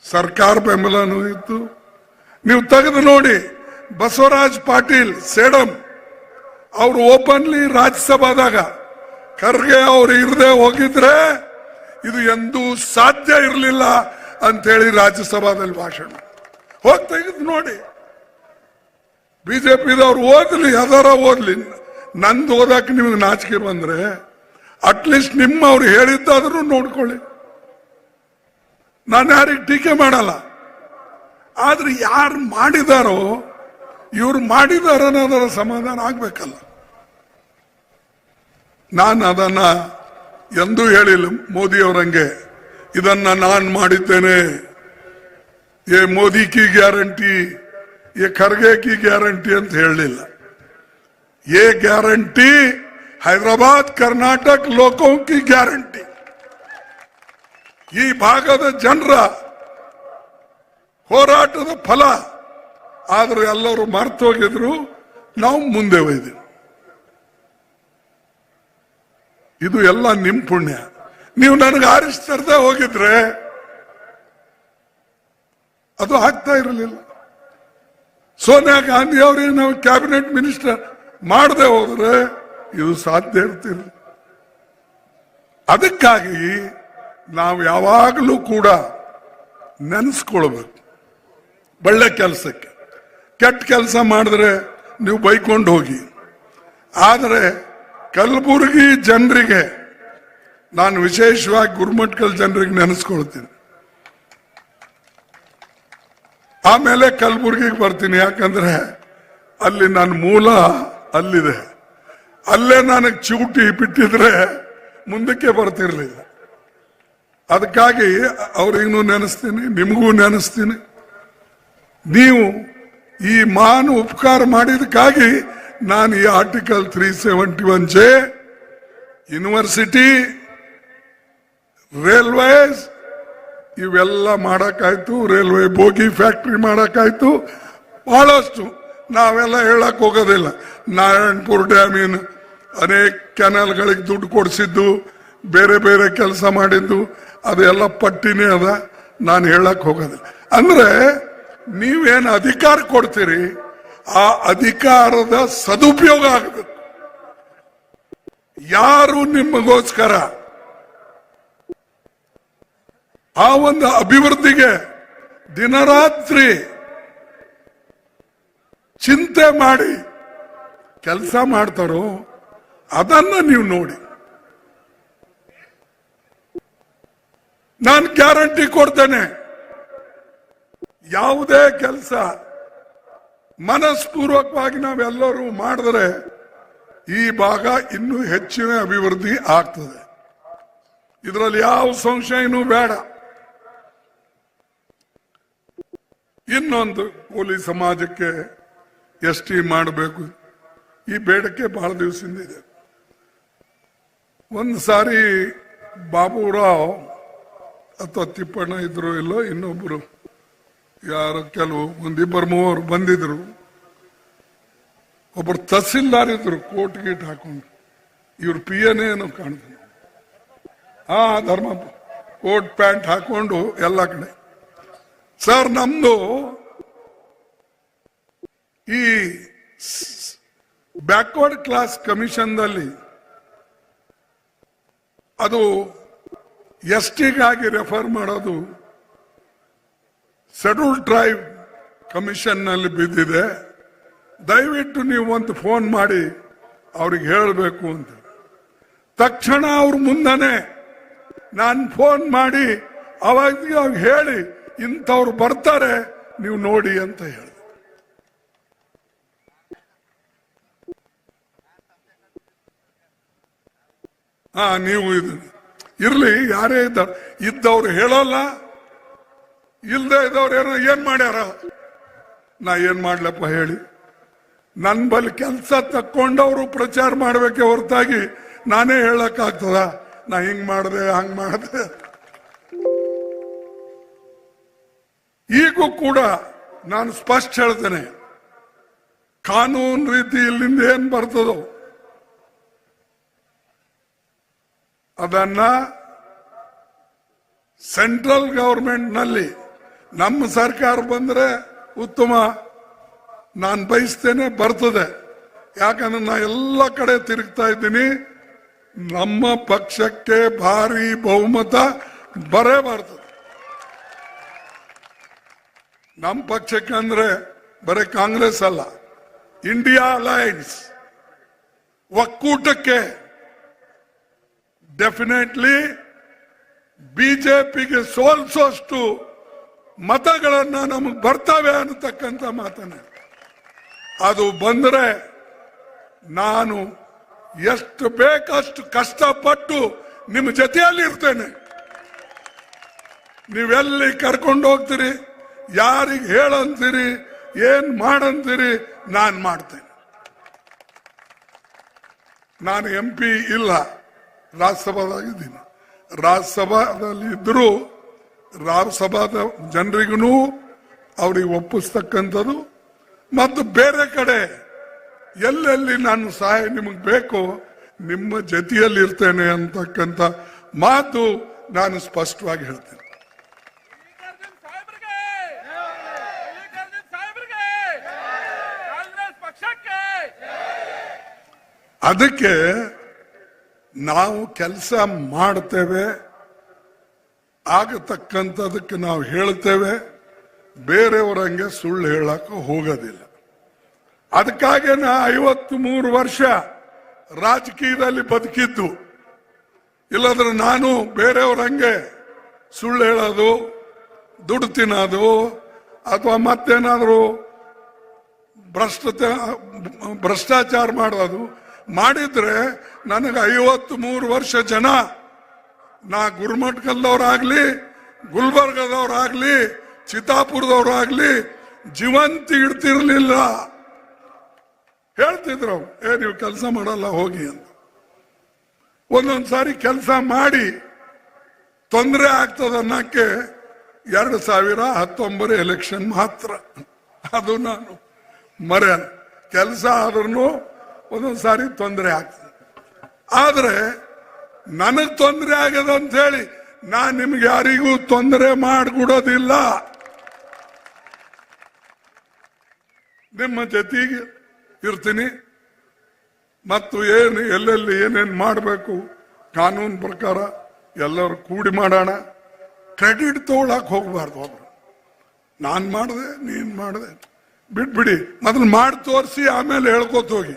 [SPEAKER 1] ಸರ್ಕಾರ ಬೆಂಬಲನೂ ಇತ್ತು. ನೀವು ತೆಗೆದು ನೋಡಿ, ಬಸವರಾಜ್ ಪಾಟೀಲ್ ಸೇಡಂ ಅವರು ಓಪನ್ಲಿ ರಾಜ್ಯಸಭಾದಾಗ ಖರ್ಗೆ ಅವರು ಇರದೆ ಹೋಗಿದ್ರೆ ಇದು ಎಂದೂ ಸಾಧ್ಯ ಇರಲಿಲ್ಲ ಅಂತೇಳಿ ರಾಜ್ಯಸಭಾದಲ್ಲಿ ಭಾಷಣ ಹೋಗಿ ತೆಗೆದು ನೋಡಿ. ಬಿಜೆಪಿದವ್ರು ಓದ್ಲಿ, ಯಾವ್ದಾರ ಓದ್ಲಿ, ನಂದು ಓದಕ್ಕೆ ನಿಮಗೆ ನಾಚಿಕೆ ಬಂದ್ರೆ ಅಟ್ಲೀಸ್ಟ್ ನಿಮ್ಮವ್ರು ಹೇಳಿದ್ದಾದ್ರೂ ನೋಡ್ಕೊಳ್ಳಿ. ನಾನು ಯಾರಿಗೆ ಟೀಕೆ ಮಾಡಲ್ಲ. ಆದ್ರೆ ಯಾರು ಮಾಡಿದಾರೋ ಇವ್ರು ಮಾಡಿದಾರ ಅನ್ನೋದರ ಸಮಾಧಾನ ಆಗ್ಬೇಕಲ್ಲ. ನಾನು ಅದನ್ನ ಎಂದೂ ಹೇಳಿಲ್ಲ ಮೋದಿಯವರಂಗೆ ಇದನ್ನ ನಾನು ಮಾಡಿದ್ದೇನೆ, ಏ ಮೋದಿ ಕಿ ಗ್ಯಾರಂಟಿ, ये खरगे की ग्यारंटी ಅಂತ ಹೇಳಲಿಲ್ಲ. ये ಗ್ಯಾರಂಟಿ ಹೈದರಾಬಾದ್ ಕರ್ನಾಟಕ ಲೋಕೋ ಕಿ ಗ್ಯಾರಂಟಿ. ಈ ಭಾಗದ ಜನರ ಹೋರಾಟದ ಫಲ. ಆದ್ರೆ ಎಲ್ಲರೂ ಮರ್ತೋಗಿದ್ರು, ನಾವು ಮುಂದೆ ಒಯ್ದೆವು. ಇದು ಎಲ್ಲ ನಿಮ್ ಪುಣ್ಯ. ನೀವು ನನಗೆ ಆರಿಸ್ತರದೆ ಹೋಗಿದ್ರೆ ಅದು ಆಗ್ತಾ ಇರಲಿಲ್ಲ. ಸೋನಿಯಾ ಗಾಂಧಿ ಅವರಿಗೆ ನಾವು ಕ್ಯಾಬಿನೆಟ್ ಮಿನಿಸ್ಟರ್ ಮಾಡದೆ ಹೋದ್ರೆ ಇದು ಸಾಧ್ಯ ಇರ್ತಿಲ್ಲ. ಅದಕ್ಕಾಗಿ ನಾವು ಯಾವಾಗಲೂ ಕೂಡ ನೆನೆಸ್ಕೊಳ್ಬೇಕು. ಒಳ್ಳೆ ಕೆಲಸಕ್ಕೆ ಕೆಟ್ಟ ಕೆಲಸ ಮಾಡಿದ್ರೆ ನೀವು ಬೈಕೊಂಡು ಹೋಗಿ. ಆದರೆ ಕಲಬುರಗಿ ಜನರಿಗೆ ನಾನು ವಿಶೇಷವಾಗಿ ಗುರುಮಠಕಲ್ ಜನರಿಗೆ ನೆನೆಸ್ಕೊಳ್ತೀನಿ. ಆಮೇಲೆ ಕಲಬುರಗಿಗೆ ಬರ್ತೀನಿ. ಯಾಕಂದ್ರೆ ಅಲ್ಲಿ ನನ್ನ ಮೂಲ ಅಲ್ಲಿದೆ. ಅಲ್ಲೇ ನನಗೆ ಚೂಟಿ ಬಿಟ್ಟಿದ್ರೆ ಮುಂದಕ್ಕೆ ಬರ್ತಿರ್ಲಿಲ್ಲ. ಅದಕ್ಕಾಗಿ ಅವ್ರಿಗೂ ನೆನೆಸ್ತೀನಿ, ನಿಮಗೂ ನೆನೆಸ್ತೀನಿ. ನೀವು ಈ ಮಹಾನ್ ಉಪಕಾರ ಮಾಡಿದಕ್ಕಾಗಿ ನಾನು ಈ ಆರ್ಟಿಕಲ್ 371J ಯೂನಿವರ್ಸಿಟಿ, ರೈಲ್ವೇಸ್ ಇವೆಲ್ಲ ಮಾಡಕ್ಕಾಯ್ತು, ರೈಲ್ವೆ ಬೋಗಿ ಫ್ಯಾಕ್ಟ್ರಿ ಮಾಡಕ್ಕಾಯ್ತು. ಬಹಳಷ್ಟು ನಾವೆಲ್ಲ ಹೇಳಕ್ ಹೋಗೋದಿಲ್ಲ. ನಾರಾಯಣಪುರ ಡ್ಯಾಮಿನ ಅನೇಕ ಕೆನಾಲ್ಗಳಿಗೆ ದುಡ್ಡು ಕೊಡಿಸಿದ್ದು, ಬೇರೆ ಬೇರೆ ಕೆಲಸ ಮಾಡಿದ್ದು ಅದೆಲ್ಲ ಪಟ್ಟಿನೇ ಅದ. ನಾನು ಹೇಳಕ್ ಹೋಗೋದಿಲ್ಲ. ಅಂದ್ರೆ ನೀವೇನು ಅಧಿಕಾರ ಕೊಡ್ತೀರಿ, ಆ ಅಧಿಕಾರದ ಸದುಪಯೋಗ ಆಗಬೇಕು. ಯಾರು ನಿಮಗೋಸ್ಕರ ಆ ಒಂದು ಅಭಿವೃದ್ಧಿಗೆ ದಿನರಾತ್ರಿ ಚಿಂತೆ ಮಾಡಿ ಕೆಲಸ ಮಾಡ್ತಾರೋ ಅದನ್ನ ನೀವು ನೋಡಿ. ನಾನು ಗ್ಯಾರಂಟಿ ಕೊಡ್ತೇನೆ, ಯಾವುದೇ ಕೆಲಸ ಮನಸ್ಪೂರ್ವಕವಾಗಿ ನಾವೆಲ್ಲರೂ ಮಾಡಿದ್ರೆ ಈ ಭಾಗ ಇನ್ನೂ ಹೆಚ್ಚಿನ ಅಭಿವೃದ್ಧಿ ಆಗ್ತದೆ. ಇದರಲ್ಲಿ ಯಾವ ಸಂಶಯನೂ ಬೇಡ. ಇನ್ನೊಂದು, ಪೊಲೀಸ್ ಸಮಾಜಕ್ಕೆ ST ಮಾಡಬೇಕು, ಈ ಬೇಡಿಕೆ ಬಹಳ ದಿವಸದಿಂದ ಇದೆ. ಒಂದು ಸಾರಿ ಬಾಬುರಾವ್ ಅಥವಾ ತಿಪ್ಪಣ್ಣ ಇದ್ರು ಇಲ್ಲೋ ಇನ್ನೊಬ್ರು ಯಾರು ಕೆಲವು ಒಂದಿಬ್ಬರು ಮೂವರು ಬಂದಿದ್ರು. ಒಬ್ಬರು ತಹಸೀಲ್ದಾರ್ ಇದ್ರು, ಕೋಟ್ ಗೀಟ್ ಹಾಕೊಂಡು, ಇವ್ರು PN ಏನೋ ಕಾಣ್ತಾರೆ. ಧರ್ಮ ಕೋಟ್ ಪ್ಯಾಂಟ್ ಹಾಕೊಂಡು ಎಲ್ಲ ಕಡೆ. ಸರ್, ನಮ್ದು ಈ ಬ್ಯಾಕ್ವರ್ಡ್ ಕ್ಲಾಸ್ ಕಮಿಷನ್ದಲ್ಲಿ ಅದು STಗಾಗಿ ರೆಫರ್ ಮಾಡೋದು ಶೆಡ್ಯೂಲ್ ಟ್ರೈಬ್ ಕಮಿಷನ್ ನಲ್ಲಿ ಬಿದ್ದಿದೆ. ದಯವಿಟ್ಟು ನೀವು ಒಂದು ಫೋನ್ ಮಾಡಿ ಅವ್ರಿಗೆ ಹೇಳಬೇಕು ಅಂತ. ತಕ್ಷಣ ಅವ್ರ ಮುಂದನೆ ನಾನು ಫೋನ್ ಮಾಡಿ ಅವಾಗ ಹೇಳಿ, ಇಂಥವ್ರು ಬರ್ತಾರೆ ನೀವು ನೋಡಿ ಅಂತ ಹೇಳಿದೆ. ನೀವು ಇದು ಇರ್ಲಿ, ಯಾರೇ ಇದ್ದವ್ರು ಹೇಳೋಲ್ಲ, ಇಲ್ಲದೆ ಇದ್ದವ್ರು ಏನ್ ಮಾಡ್ಯಾರ, ನಾ ಏನ್ ಮಾಡ್ಲಪ್ಪ ಹೇಳಿ. ನನ್ ಬಳಿ ಕೆಲಸ ತಕ್ಕೊಂಡವ್ರು ಪ್ರಚಾರ ಮಾಡ್ಬೇಕೆ ಹೊರತಾಗಿ ನಾನೇ ಹೇಳಕ್ಕಾಗ್ತದ ನಾ ಹಿಂಗ್ ಮಾಡಿದೆ ಹಂಗ್ ಮಾಡಿದೆ. ಈಗೂ ಕೂಡ ನಾನು ಸ್ಪಷ್ಟ ಹೇಳ್ತೇನೆ, ಕಾನೂನು ರೀತಿ ಇಲ್ಲಿಂದ ಏನ್ ಬರ್ತದೋ ಅದನ್ನ ಸೆಂಟ್ರಲ್ ಗವರ್ಮೆಂಟ್ ನಲ್ಲಿ ನಮ್ಮ ಸರ್ಕಾರ ಬಂದ್ರೆ ಉತ್ತಮ, ನಾನು ಬಯಸ್ತೇನೆ, ಬರ್ತದೆ. ಯಾಕಂದ್ರೆ ನಾ ಎಲ್ಲ ಕಡೆ ತಿರುಗ್ತಾ ಇದ್ದೀನಿ, ನಮ್ಮ ಪಕ್ಷಕ್ಕೆ ಭಾರಿ ಬಹುಮತ ಬರೇ ಬರ್ತದೆ. ನಮ್ಮ ಪಕ್ಷಕ್ಕೆ ಅಂದ್ರೆ ಬರೀ ಕಾಂಗ್ರೆಸ್ ಅಲ್ಲ, ಇಂಡಿಯಾ ಅಲೈನ್ಸ್ ಒಕ್ಕೂಟಕ್ಕೆ ಡೆಫಿನೆಟ್ಲಿ ಬಿಜೆಪಿಗೆ ಸೋಲ್ಸೋಷ್ಟು ಮತಗಳನ್ನ ನಮಗೆ ಬರ್ತವೆ ಅನ್ನತಕ್ಕಂಥ ಮಾತನ್ನ. ಅದು ಬಂದರೆ ನಾನು ಎಷ್ಟು ಬೇಕಷ್ಟು ಕಷ್ಟಪಟ್ಟು ನಿಮ್ಮ ಜೊತೆಯಲ್ಲಿ ಇರ್ತೇನೆ. ನೀವೆಲ್ಲಿ ಕರ್ಕೊಂಡು ಹೋಗ್ತೀರಿ, ಯಾರಿಗೆ ಹೇಳಂತೀರಿ, ಏನ್ ಮಾಡಂತೀರಿ, ನಾನು ಮಾಡ್ತೇನೆ. ನಾನು MP ಇಲ್ಲ, ರಾಜ್ಯಸಭಾದಾಗಿದ್ದೀನಿ. ರಾಜ್ಯಸಭಾದಲ್ಲಿ ಇದ್ರೂ ರಾಜ್ಯಸಭಾದ ಜನರಿಗೂ ಅವ್ರಿಗೆ ಒಪ್ಪಿಸ್ತಕ್ಕಂಥದ್ದು ಮತ್ತು ಬೇರೆ ಕಡೆ ಎಲ್ಲೆಲ್ಲಿ ನಾನು ಸಹಾಯ ನಿಮಗೆ ಬೇಕು ನಿಮ್ಮ ಜೊತೆಯಲ್ಲಿ ಇರ್ತೇನೆ ಅಂತಕ್ಕಂಥ ಮಾತು ನಾನು ಸ್ಪಷ್ಟವಾಗಿ ಹೇಳ್ತೇನೆ. ಅದಕ್ಕೆ ನಾವು ಕೆಲಸ ಮಾಡ್ತೇವೆ, ಆಗತಕ್ಕಂಥದಕ್ಕೆ ನಾವು ಹೇಳ್ತೇವೆ, ಬೇರೆಯವರಂಗೆ ಸುಳ್ಳು ಹೇಳಕ್ಕೆ ಹೋಗೋದಿಲ್ಲ. ಅದಕ್ಕಾಗಿ ನಾ 53 ವರ್ಷ ರಾಜಕೀಯದಲ್ಲಿ ಬದುಕಿದ್ದು. ಇಲ್ಲದ್ರೆ ನಾನು ಬೇರೆಯವರಂಗೆ ಸುಳ್ಳು ಹೇಳೋದು, ದುಡ್ಡು ತಿನ್ನೋದು ಅಥವಾ ಮತ್ತೇನಾದರೂ ಭ್ರಷ್ಟಾಚಾರ ಮಾಡೋದು ಮಾಡಿದ್ರೆ ನನಗೆ 53 ವರ್ಷ ಜನ, ನಾ ಗುರುಮಠಕಲ್ದವ್ರಾಗ್ಲಿ, ಗುಲ್ಬರ್ಗದವ್ರಾಗ್ಲಿ, ಚಿತ್ತಾಪುರದವ್ರಾಗ್ಲಿ ಜೀವಂತ ಇಡ್ತಿರ್ಲಿಲ್ಲ. ಹೇಳ್ತಿದ್ರು, ನೀವು ಕೆಲಸ ಮಾಡಲ್ಲ ಹೋಗಿ ಅಂತ. ಒಂದೊಂದು ಸಾರಿ ಕೆಲಸ ಮಾಡಿ ತೊಂದರೆ ಆಗ್ತದ ಅನ್ನಕ್ಕೆ 2019 ಎಲೆಕ್ಷನ್ ಮಾತ್ರ, ಅದು ನಾನು ಮರೆಯಲ್ಲ. ಕೆಲಸ ಆದ್ರೂ ಒಂದೊಂದು ಸಾರಿ ತೊಂದರೆ ಆಗ್ತದೆ. ಆದ್ರೆ ನನಗ್ ತೊಂದರೆ ಆಗದ ಅಂತ ಹೇಳಿ ನಾನ್ ನಿಮ್ಗೆ ಯಾರಿಗೂ ತೊಂದರೆ ಮಾಡಿಕೊಡೋದಿಲ್ಲ. ನಿಮ್ಮ ಜೊತೆಗೆ ಇರ್ತೀನಿ ಮತ್ತು ಎಲ್ಲೆಲ್ಲಿ ಏನೇನು ಮಾಡಬೇಕು ಕಾನೂನು ಪ್ರಕಾರ ಎಲ್ಲರೂ ಕೂಡಿ ಮಾಡೋಣ. ಕ್ರೆಡಿಟ್ ತಗೊಳಕ್ ಹೋಗ್ಬಾರ್ದು. ಒಬ್ರು ನಾನು ಮಾಡಿದೆ, ನೀನ್ ಮಾಡಿದೆ, ಬಿಟ್ಬಿಡಿ, ಮೊದಲು ಮಾಡಿ ತೋರಿಸಿ ಆಮೇಲೆ ಹೇಳ್ಕೋತ ಹೋಗಿ.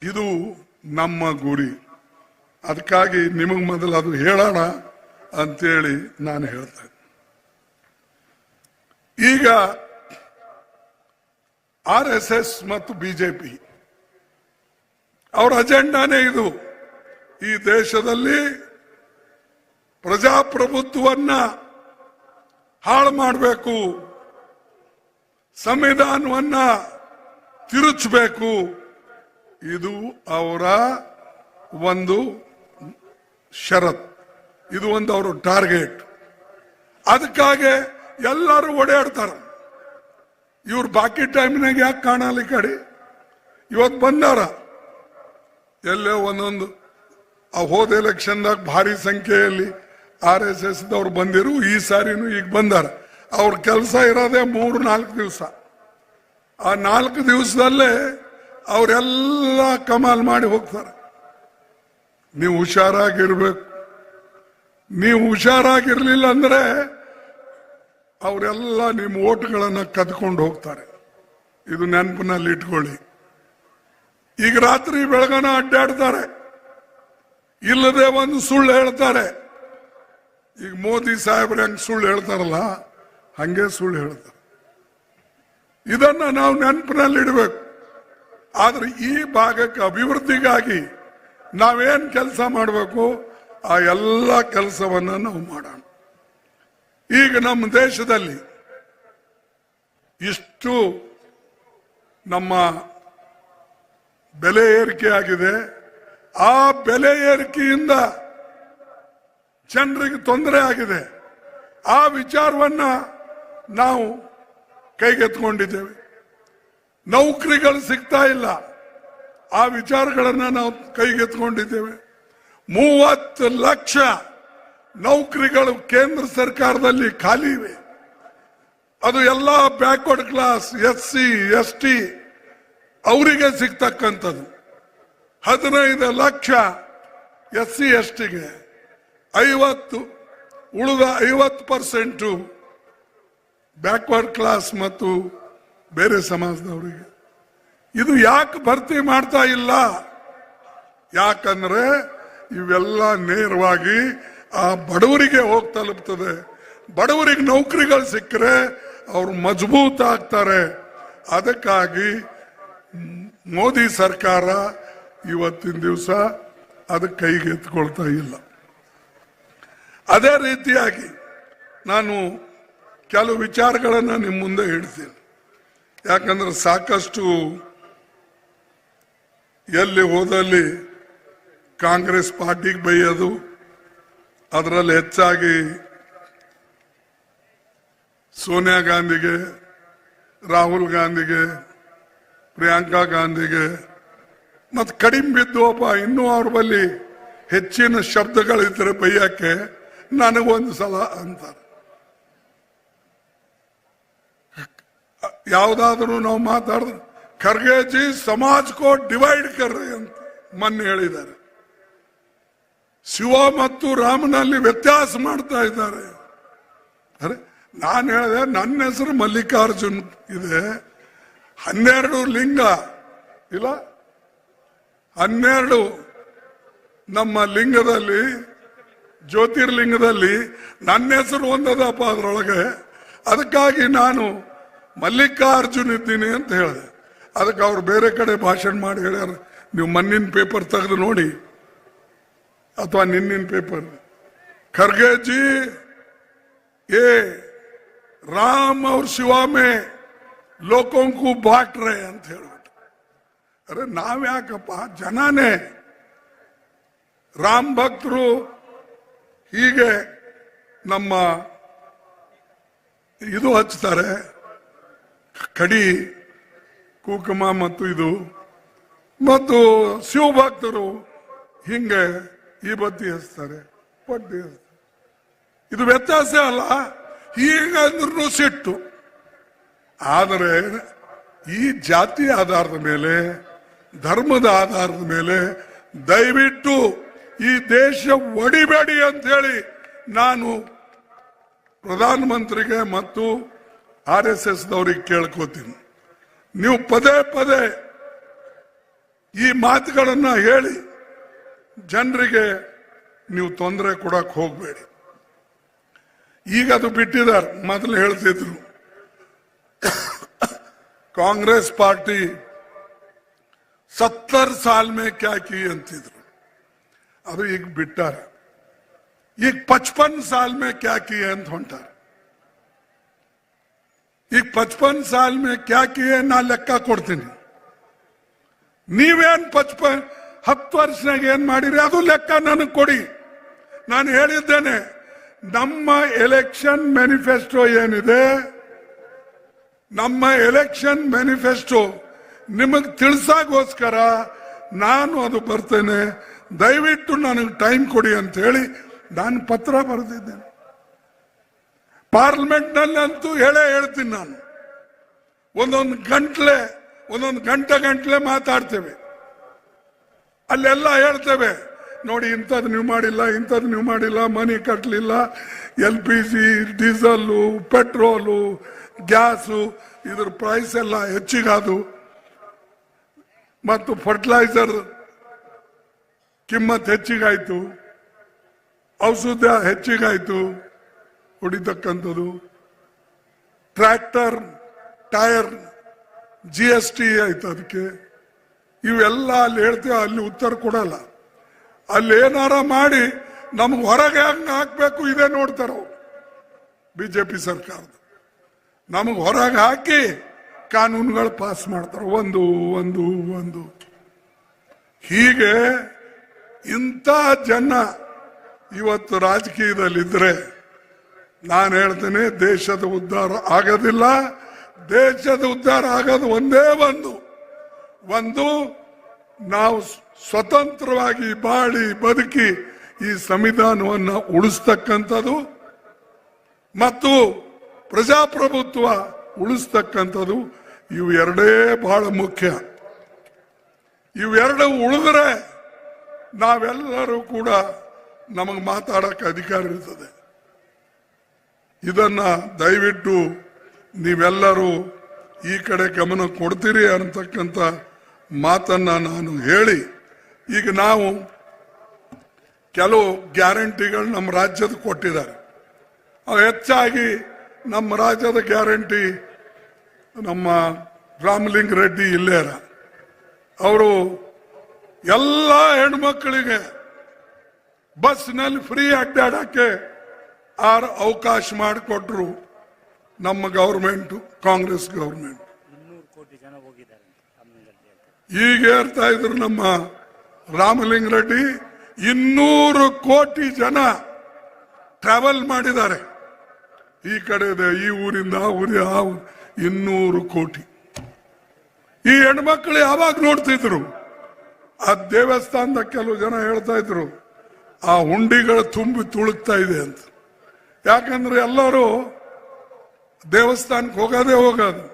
[SPEAKER 1] ಇದು ನಮ್ಮ ಗುರಿ. ಅದಕ್ಕಾಗಿ ನಿಮಗ್ ಮೊದಲು ಅದು ಹೇಳೋಣ ಅಂತೇಳಿ ನಾನು ಹೇಳ್ತಾ ಇದ್ದೆ. ಈಗ RSS ಮತ್ತು ಬಿಜೆಪಿ ಅವರ ಅಜೆಂಡಾನೇ ಇದು. ಈ ದೇಶದಲ್ಲಿ ಪ್ರಜಾಪ್ರಭುತ್ವವನ್ನ ಹಾಳು ಮಾಡಬೇಕು, ಸಂವಿಧಾನವನ್ನ ತಿರುಚಬೇಕು. ಇದು ಅವರ ಒಂದು ಷರತ್, ಇದು ಒಂದು ಅವರ ಟಾರ್ಗೆಟ್. ಅದಕ್ಕಾಗಿ ಎಲ್ಲರೂ ಓಡಾಡ್ತಾರೆ. ಇವ್ರು ಬಾಕಿ ಟೈಮ್ನಾಗ ಯಾಕೆ ಕಾಣಲ್ಲ ಈ ಕಡೆ? ಇವತ್ತು ಬಂದಾರ ಎಲ್ಲೇ ಒಂದೊಂದು ಹೋದ ಎಲೆಕ್ಷನ್ದಾಗ ಭಾರಿ ಸಂಖ್ಯೆಯಲ್ಲಿ RSS ದವ್ರು ಬಂದಿರು. ಈ ಸಾರಿನೂ ಈಗ ಬಂದಾರ. ಅವ್ರ ಕೆಲಸ ಇರೋದೇ 3-4 ದಿವಸ. ಆ 4 ದಿವಸದಲ್ಲೇ ಅವರೆಲ್ಲ ಕಮಾಲ್ ಮಾಡಿ ಹೋಗ್ತಾರೆ. ನೀವು ಹುಷಾರಾಗಿರ್ಬೇಕು. ನೀವು ಹುಷಾರಾಗಿರ್ಲಿಲ್ಲ ಅಂದ್ರೆ ಅವರೆಲ್ಲ ನಿಮ್ಮ ಓಟ್ಗಳನ್ನ ಕದ್ಕೊಂಡು ಹೋಗ್ತಾರೆ. ಇದು ನೆನಪಿನಲ್ಲಿ ಇಟ್ಕೊಳ್ಳಿ. ಈಗ ರಾತ್ರಿ ಬೆಳಗನ ಅಡ್ಡಾಡ್ತಾರೆ, ಇಲ್ಲದೆ ಒಂದು ಸುಳ್ಳು ಹೇಳ್ತಾರೆ. ಈಗ ಮೋದಿ ಸಾಹೇಬ್ರು ಹೆಂಗ್ ಸುಳ್ಳು ಹೇಳ್ತಾರಲ್ಲ ಹಂಗೆ ಸುಳ್ಳು ಹೇಳ್ತಾರೆ. ಇದನ್ನ ನಾವು ನೆನಪಿನಲ್ಲಿ ಇಡಬೇಕು. ಆದ್ರೆ ಈ ಭಾಗಕ್ಕೆ ಅಭಿವೃದ್ಧಿಗಾಗಿ ನಾವೇನ್ ಕೆಲಸ ಮಾಡಬೇಕು ಆ ಎಲ್ಲ ಕೆಲಸವನ್ನ ನಾವು ಮಾಡೋಣ. ಈಗ ನಮ್ಮ ದೇಶದಲ್ಲಿ ಇಷ್ಟು ನಮ್ಮ ಬೆಲೆ ಏರಿಕೆ ಆಗಿದೆ. ಆ ಬೆಲೆ ಏರಿಕೆಯಿಂದ ಜನರಿಗೆ ತೊಂದರೆ ಆಗಿದೆ. ಆ ವಿಚಾರವನ್ನ ನಾವು ಕೈಗೆತ್ಕೊಂಡಿದ್ದೇವೆ. ನೌಕರಿಗಳು ಸಿಗ್ತಾ ಇಲ್ಲ, ಆ ವಿಚಾರಗಳನ್ನ ನಾವು ಕೈಗೆತ್ಕೊಂಡಿದ್ದೇವೆ. 30 ಲಕ್ಷ ನೌಕರಿಗಳು ಕೇಂದ್ರ ಸರ್ಕಾರದಲ್ಲಿ ಖಾಲಿ ಇವೆ. ಅದು ಎಲ್ಲ ಬ್ಯಾಕ್ವರ್ಡ್ ಕ್ಲಾಸ್, SC ST ಅವರಿಗೆ ಸಿಗ್ತಕ್ಕಂಥದ್ದು. 15 ಲಕ್ಷ SC STಗೆ, 50 ಉಳಿದ 50% ಬ್ಯಾಕ್ವರ್ಡ್ ಕ್ಲಾಸ್ ಮತ್ತು ಬೇರೆ ಸಮಾಜದವರಿಗೆ. ಇದು ಯಾಕೆ ಭರ್ತಿ ಮಾಡ್ತಾ ಇಲ್ಲ? ಯಾಕಂದ್ರೆ ಇವೆಲ್ಲ ನೇರವಾಗಿ ಆ ಬಡವರಿಗೆ ಹೋಗಿ ತಲುಪ್ತದೆ. ಬಡವರಿಗೆ ನೌಕರಿಗಳು ಸಿಕ್ಕರೆ ಅವರು ಮಜಬೂತ್ ಆಗ್ತಾರೆ. ಅದಕ್ಕಾಗಿ ಮೋದಿ ಸರ್ಕಾರ ಇವತ್ತಿನ ದಿವಸ ಅದಕ್ಕೆ ಕೈಗೆ ಎತ್ಕೊಳ್ತಾ ಇಲ್ಲ. ಅದೇ ರೀತಿಯಾಗಿ ನಾನು ಕೆಲವು ವಿಚಾರಗಳನ್ನು ನಿಮ್ಮ ಮುಂದೆ ಹೇಳ್ತೀನಿ. ಯಾಕಂದ್ರೆ ಸಾಕಷ್ಟು ಎಲ್ಲಿ ಹೋದಲ್ಲಿ ಕಾಂಗ್ರೆಸ್ ಪಾರ್ಟಿಗೆ ಬೈಯೋದು, ಅದರಲ್ಲಿ ಹೆಚ್ಚಾಗಿ ಸೋನಿಯಾ ಗಾಂಧಿಗೆ, ರಾಹುಲ್ ಗಾಂಧಿಗೆ, ಪ್ರಿಯಾಂಕಾ ಗಾಂಧಿಗೆ ಮತ್ತು ಕಡಿಮೆ ಬಿದ್ದೋಪ ಇನ್ನೂ ಅವ್ರ ಬಳಿ ಹೆಚ್ಚಿನ ಶಬ್ದಗಳಿದ್ರೆ ಬೈಯಕ್ಕೆ ನನಗೊಂದು ಸಲ ಅಂತಾರೆ. ಯಾವುದಾದ್ರೂ ನಾವು ಮಾತಾಡಿದ್ರೆ ಖರ್ಗೆಜಿ ಸಮಾಜ್ ಕೋ ಡಿವೈಡ್ ಕರ್ರಿ ಅಂತ ಮೊನ್ನೆ ಹೇಳಿದ್ದಾರೆ. ಶಿವ ಮತ್ತು ರಾಮನಲ್ಲಿ ವ್ಯತ್ಯಾಸ ಮಾಡ್ತಾ ಇದ್ದಾರೆ. ಅರೆ ನಾನು ಹೇಳಿದೆ, ನನ್ನ ಹೆಸರು ಮಲ್ಲಿಕಾರ್ಜುನ್ ಇದೆ, 12 ಲಿಂಗ ಇಲ್ಲ, 12 ನಮ್ಮ ಲಿಂಗದಲ್ಲಿ ಜ್ಯೋತಿರ್ಲಿಂಗದಲ್ಲಿ ನನ್ನ ಹೆಸರು ಒಂದದಪ್ಪ ಅದರೊಳಗೆ. ಅದಕ್ಕಾಗಿ ನಾನು ಮಲ್ಲಿಕಾರ್ಜುನ್ ಇದ್ದೀನಿ ಅಂತ ಹೇಳಿದೆ. ಅದಕ್ಕೆ ಅವ್ರು ಬೇರೆ ಕಡೆ ಭಾಷಣ ಮಾಡಿ ಹೇಳ್ಯಾರ. ನೀವು ಮಣ್ಣಿನ ಪೇಪರ್ ತೆಗೆದು ನೋಡಿ, ಅಥವಾ ನಿನ್ನಿನ ಪೇಪರ್, ಖರ್ಗೆ ಜಿ ये राम और शिवा में लोगों को बांट रहे ಅಂತ ಹೇಳ್ಬಿಟ್ಟು. ಅರೆ ನಾವ್ಯಾಕಪ್ಪ, ಜನನೇ ರಾಮ್ ಭಕ್ತರು ಹೀಗೆ ನಮ್ಮ ಇದು ಹಚ್ತಾರೆ, ಕಡಿ ಕುಂಕುಮ ಮತ್ತು ಇದು, ಮತ್ತು ಶಿವಭಕ್ತರು ಹಿಂಗೆ ಈ ಬತ್ತಿ ಹಚ್ತಾರೆ, ಪಟ್ಟಿ ಹಚ್ತಾರೆ. ಇದು ವ್ಯತ್ಯಾಸ ಅಲ್ಲ. ಹೀಗಂದ್ರೂ ಸಿಟ್ಟು. ಆದರೆ ಈ ಜಾತಿ ಆಧಾರದ ಮೇಲೆ, ಧರ್ಮದ ಆಧಾರದ ಮೇಲೆ ದಯವಿಟ್ಟು ಈ ದೇಶ ಒಡಿಬೇಡಿ ಅಂತ ಹೇಳಿ ನಾನು ಪ್ರಧಾನಮಂತ್ರಿಗೆ ಮತ್ತು RSS ದವರಿಗೆ ಕೇಳ್ಕೋತೀನಿ, ನೀವು ಪದೇ ಪದೇ ಈ ಮಾತುಗಳನ್ನ ಹೇಳಿ ಜನರಿಗೆ ನೀವು ತೊಂದರೆ ಕೊಡಕ್ ಹೋಗ್ಬೇಡಿ. ಈಗ ಅದು ಬಿಟ್ಟಿದ್ದಾರೆ. ಮೊದಲು ಹೇಳ್ತಿದ್ರು ಕಾಂಗ್ರೆಸ್ ಪಾರ್ಟಿ 70 ಸಾಲ್ ಮೇ ಕ್ಯಾ ಕಿ ಅಂತಿದ್ರು, ಅದು ಈಗ ಬಿಟ್ಟಾರೆ. ಈಗ 55 ಸಾಲ್ ಮೇ ಕ್ಯಾ ಕಿ ಅಂತ ಹೊಂಟಾರೆ. ಈಗ 55 ಸಾಲ್ ಮೇ ಕ್ಯಾ ಕಿ ನಾ ಲೆಕ್ಕ ಕೊಡ್ತೀನಿ. ನೀವೇನ್ 10 ವರ್ಷನಾಗ ಏನ್ ಮಾಡಿರಿ ಅದು ಲೆಕ್ಕ ನನಗೆ ಕೊಡಿ. ನಾನು ಹೇಳಿದ್ದೇನೆ, ನಮ್ಮ ಎಲೆಕ್ಷನ್ ಮ್ಯಾನಿಫೆಸ್ಟೋ ಏನಿದೆ, ನಮ್ಮ ಎಲೆಕ್ಷನ್ ಮ್ಯಾನಿಫೆಸ್ಟೋ ನಿಮಗೆ ತಿಳಿಸಾಗೋಸ್ಕರ ನಾನು ಅದು ಬರ್ತೇನೆ, ದಯವಿಟ್ಟು ನನಗೆ ಟೈಮ್ ಕೊಡಿ ಅಂತ ಹೇಳಿ ನಾನು ಪತ್ರ ಬರೆದಿದ್ದೇನೆ. ಪಾರ್ಲಿಮೆಂಟ್ ನಲ್ಲಂತೂ ಹೇಳ್ತೀನಿ ನಾನು, ಒಂದೊಂದು ಗಂಟೆ ಮಾತಾಡ್ತೇವೆ. ಅಲ್ಲೆಲ್ಲ ಹೇಳ್ತೇವೆ, ನೋಡಿ ಇಂಥದ್ದು ನೀವು ಮಾಡಿಲ್ಲ, ಇಂಥದ್ದು ನೀವು ಮಾಡಿಲ್ಲ, ಮನೆ ಕಟ್ಟಲಿಲ್ಲ, LPG, ಡೀಸೆಲ್ಲು, ಪೆಟ್ರೋಲು, ಗ್ಯಾಸು ಇದ್ರ ಪ್ರೈಸ್ ಎಲ್ಲ ಹೆಚ್ಚಿಗಾದು, ಮತ್ತು ಫರ್ಟಿಲೈಸರ್ ಕಿಮ್ಮತ್ ಹೆಚ್ಚಿಗಾಯ್ತು, ಔಷಧ ಹೆಚ್ಚಿಗಾಯ್ತು ಹೊಡಿತಕ್ಕಂಥದ್ದು, ಟ್ರ್ಯಾಕ್ಟರ್ ಟೈರ್ GST ಆಯ್ತು ಅದಕ್ಕೆ. ಇವೆಲ್ಲ ಅಲ್ಲಿ ಹೇಳ್ತೇವೆ, ಅಲ್ಲಿ ಉತ್ತರ ಕೊಡಲ್ಲ. ಅಲ್ಲಿ ಏನಾರ ಮಾಡಿ ನಮ್ಗೆ ಹೊರಗೆ ಹಂಗೆ ಹಾಕ್ಬೇಕು ಇದೇ ನೋಡ್ತಾರ ಬಿಜೆಪಿ ಸರ್ಕಾರದ. ನಮಗೆ ಹೊರಗೆ ಹಾಕಿ ಕಾನೂನುಗಳು ಪಾಸ್ ಮಾಡ್ತಾರೆ ಒಂದು ಒಂದು ಒಂದು. ಹೀಗೆ ಇಂಥ ಜನ ಇವತ್ತು ರಾಜಕೀಯದಲ್ಲಿದ್ರೆ ನಾನು ಹೇಳ್ತೇನೆ, ದೇಶದ ಉದ್ಧಾರ ಆಗೋದಿಲ್ಲ. ದೇಶದ ಉದ್ಧಾರ ಆಗೋದು ಒಂದೇ ಒಂದು ನಾವು ಸ್ವತಂತ್ರವಾಗಿ ಬಾಳಿ ಬದುಕಿ ಈ ಸಂವಿಧಾನವನ್ನು ಉಳಿಸ್ತಕ್ಕಂಥದ್ದು ಮತ್ತು ಪ್ರಜಾಪ್ರಭುತ್ವ ಉಳಿಸ್ತಕ್ಕಂಥದ್ದು. ಇವು ಎರಡೇ ಬಹಳ ಮುಖ್ಯ. ಇವೆರಡು ಉಳಿದ್ರೆ ನಾವೆಲ್ಲರೂ ಕೂಡ ನಮಗೆ ಮಾತಾಡಕ್ಕೆ ಅಧಿಕಾರ ಇರ್ತದೆ. ಇದನ್ನ ದಯವಿಟ್ಟು ನೀವೆಲ್ಲರೂ ಈ ಕಡೆ ಗಮನ ಕೊಡ್ತೀರಿ ಅಂತಕ್ಕಂಥ ಮಾತನ್ನ ನಾನು ಹೇಳಿ, ಈಗ ನಾವು ಕೆಲವು ಗ್ಯಾರಂಟಿಗಳು ನಮ್ಮ ರಾಜ್ಯದ ಕೊಟ್ಟಿದ್ದಾರೆ. ಅವು ಹೆಚ್ಚಾಗಿ ನಮ್ಮ ರಾಜ್ಯದ ಗ್ಯಾರಂಟಿ ನಮ್ಮ ರಾಮಲಿಂಗ ರೆಡ್ಡಿ ಇಲ್ಲೇರ ಅವರು ಎಲ್ಲ ಹೆಣ್ಮಕ್ಳಿಗೆ ಬಸ್ನಲ್ಲಿ ಫ್ರೀ ಅಡ್ಡಾಡಕ್ಕೆ ಅವಕಾಶ ಮಾಡಿಕೊಟ್ರು ನಮ್ಮ ಗೌರ್ಮೆಂಟ್, ಕಾಂಗ್ರೆಸ್ ಗೌರ್ಮೆಂಟ್. ಈಗ ಹೇಳ್ತಾ ಇದ್ರು ನಮ್ಮ ರಾಮಲಿಂಗ ರೆಡ್ಡಿ 200 ಕೋಟಿ ಜನ ಟ್ರಾವೆಲ್ ಮಾಡಿದ್ದಾರೆ. ಈ ಕಡೆ ಈ ಊರಿಂದ ಆ ಊರಿಗೆ 200 ಕೋಟಿ. ಈ ಹೆಣ್ಮಕ್ಳು ಯಾವಾಗ ನೋಡ್ತಿದ್ರು ಆ ದೇವಸ್ಥಾನದ ಕೆಲವು ಜನ ಹೇಳ್ತಾ ಇದ್ರು ಆ ಹುಂಡಿಗಳು ತುಂಬಿ ತುಳುಕ್ತಾ ಇದೆ ಅಂತ. ಯಾಕಂದ್ರೆ ಎಲ್ಲರೂ ದೇವಸ್ಥಾನಕ್ಕೆ ಹೋಗೋದು.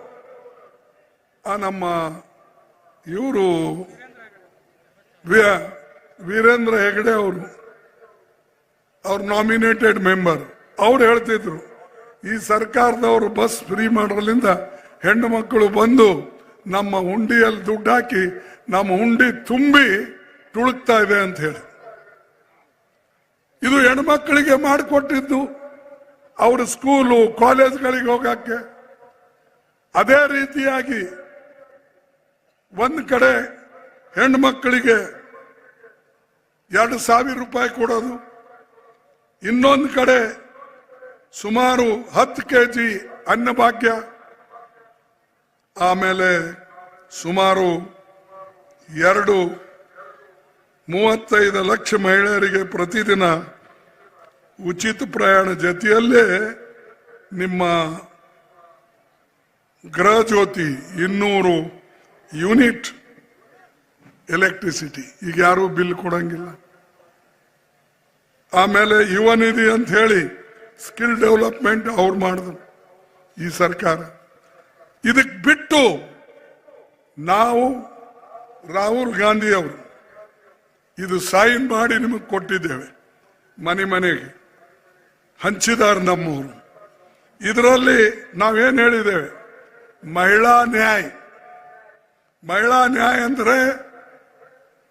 [SPEAKER 1] ಆ ನಮ್ಮ ಇವರು ವೀರೇಂದ್ರ ಹೆಗಡೆ ಅವ್ರು ನಾಮಿನೇಟೆಡ್ ಮೆಂಬರ್, ಅವ್ರು ಹೇಳ್ತಿದ್ರು ಈ ಸರ್ಕಾರದವರು ಬಸ್ ಫ್ರೀ ಮಾಡೋದ್ರಿಂದ ಹೆಣ್ಣು ಮಕ್ಕಳು ಬಂದು ನಮ್ಮ ಹುಂಡಿಯಲ್ಲಿ ದುಡ್ಡು ಹಾಕಿ ನಮ್ಮ ಹುಂಡಿ ತುಂಬಿ ತುಳುಕ್ತಾ ಇದೆ ಅಂತ ಹೇಳಿ. ಇದು ಹೆಣ್ಮಕ್ಳಿಗೆ ಮಾಡಿಕೊಟ್ಟಿದ್ದು ಅವ್ರ ಸ್ಕೂಲು ಕಾಲೇಜ್ಗಳಿಗೆ ಹೋಗಕ್ಕೆ. ಅದೇ ರೀತಿಯಾಗಿ ಒಂದು ಕಡೆ ಹೆಣ್ಮಕ್ಳಿಗೆ 2,000 ರೂಪಾಯಿ ಕೊಡೋದು, ಇನ್ನೊಂದು ಕಡೆ ಸುಮಾರು 10 kg ಅನ್ನಭಾಗ್ಯ, ಆಮೇಲೆ ಸುಮಾರು 35 ಲಕ್ಷ ಮಹಿಳೆಯರಿಗೆ ಪ್ರತಿದಿನ ಉಚಿತ ಪ್ರಯಾಣ, ಜೊತೆಯಲ್ಲೇ ನಿಮ್ಮ ಗೃಹ ಜ್ಯೋತಿ 200 ಯೂನಿಟ್ ಎಲೆಕ್ಟ್ರಿಸಿಟಿ. ಈಗ ಯಾರು ಬಿಲ್ ಕೊಡಂಗಿಲ್ಲ. ಆಮೇಲೆ ಯುವ ನಿಧಿ ಅಂತ ಹೇಳಿ ಸ್ಕಿಲ್ ಡೆವಲಪ್ಮೆಂಟ್ ಅವ್ರು ಮಾಡಿದ್ರು ಈ ಸರ್ಕಾರ. ಇದಕ್ಕೆ ಬಿಟ್ಟು ನಾವು ರಾಹುಲ್ ಗಾಂಧಿ ಅವರು ಇದು ಸೈನ್ ಮಾಡಿ ನಿಮಗೆ ಕೊಟ್ಟಿದ್ದೇವೆ, ಮನೆ ಮನೆಗೆ ಹಂಚಿದಾರ ನಮ್ಮವರು. ಇದರಲ್ಲಿ ನಾವೇನ್ ಹೇಳಿದ್ದೇವೆ, ಮಹಿಳಾ ನ್ಯಾಯ. ಮಹಿಳಾ ನ್ಯಾಯ ಅಂದ್ರೆ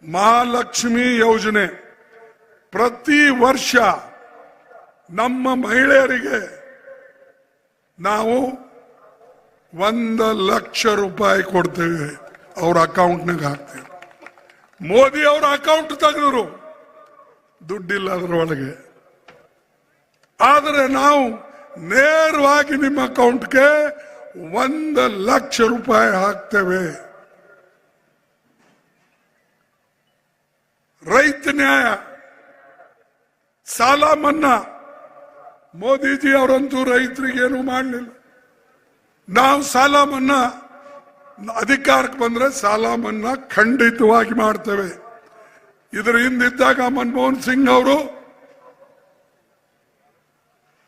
[SPEAKER 1] ಮಹಾಲಕ್ಷ್ಮಿ ಯೋಜನೆ. ಪ್ರತಿ ವರ್ಷ ನಮ್ಮ ಮಹಿಳೆಯರಿಗೆ ನಾವು 1,00,000 ರೂಪಾಯಿ ಕೊಡ್ತೇವೆ, ಅವ್ರ ಅಕೌಂಟ್ನಾಗ ಹಾಕ್ತೇವೆ. ಮೋದಿ ಅವರ ಅಕೌಂಟ್ ತೆಗೆದ್ರು, ದುಡ್ಡಿಲ್ಲ ಅದರೊಳಗೆ. ಆದರೆ ನಾವು ನೇರವಾಗಿ ನಿಮ್ಮ ಅಕೌಂಟ್ಗೆ 1,00,000 ರೂಪಾಯಿ ಹಾಕ್ತೇವೆ. ರೈತ ನ್ಯಾಯ, ಸಾಲ ಮನ್ನಾ. ಮೋದಿಜಿ ಅವರಂತೂ ರೈತರಿಗೇನು ಮಾಡಲಿಲ್ಲ. ನಾವು ಸಾಲ ಮನ್ನಾ ಅಧಿಕಾರಕ್ಕೆ ಬಂದ್ರೆ ಸಾಲ ಮನ್ನಾ ಖಂಡಿತವಾಗಿ ಮಾಡ್ತೇವೆ. ಇದರ ಹಿಂದಿದ್ದಾಗ ಮನಮೋಹನ್ ಸಿಂಗ್ ಅವರು,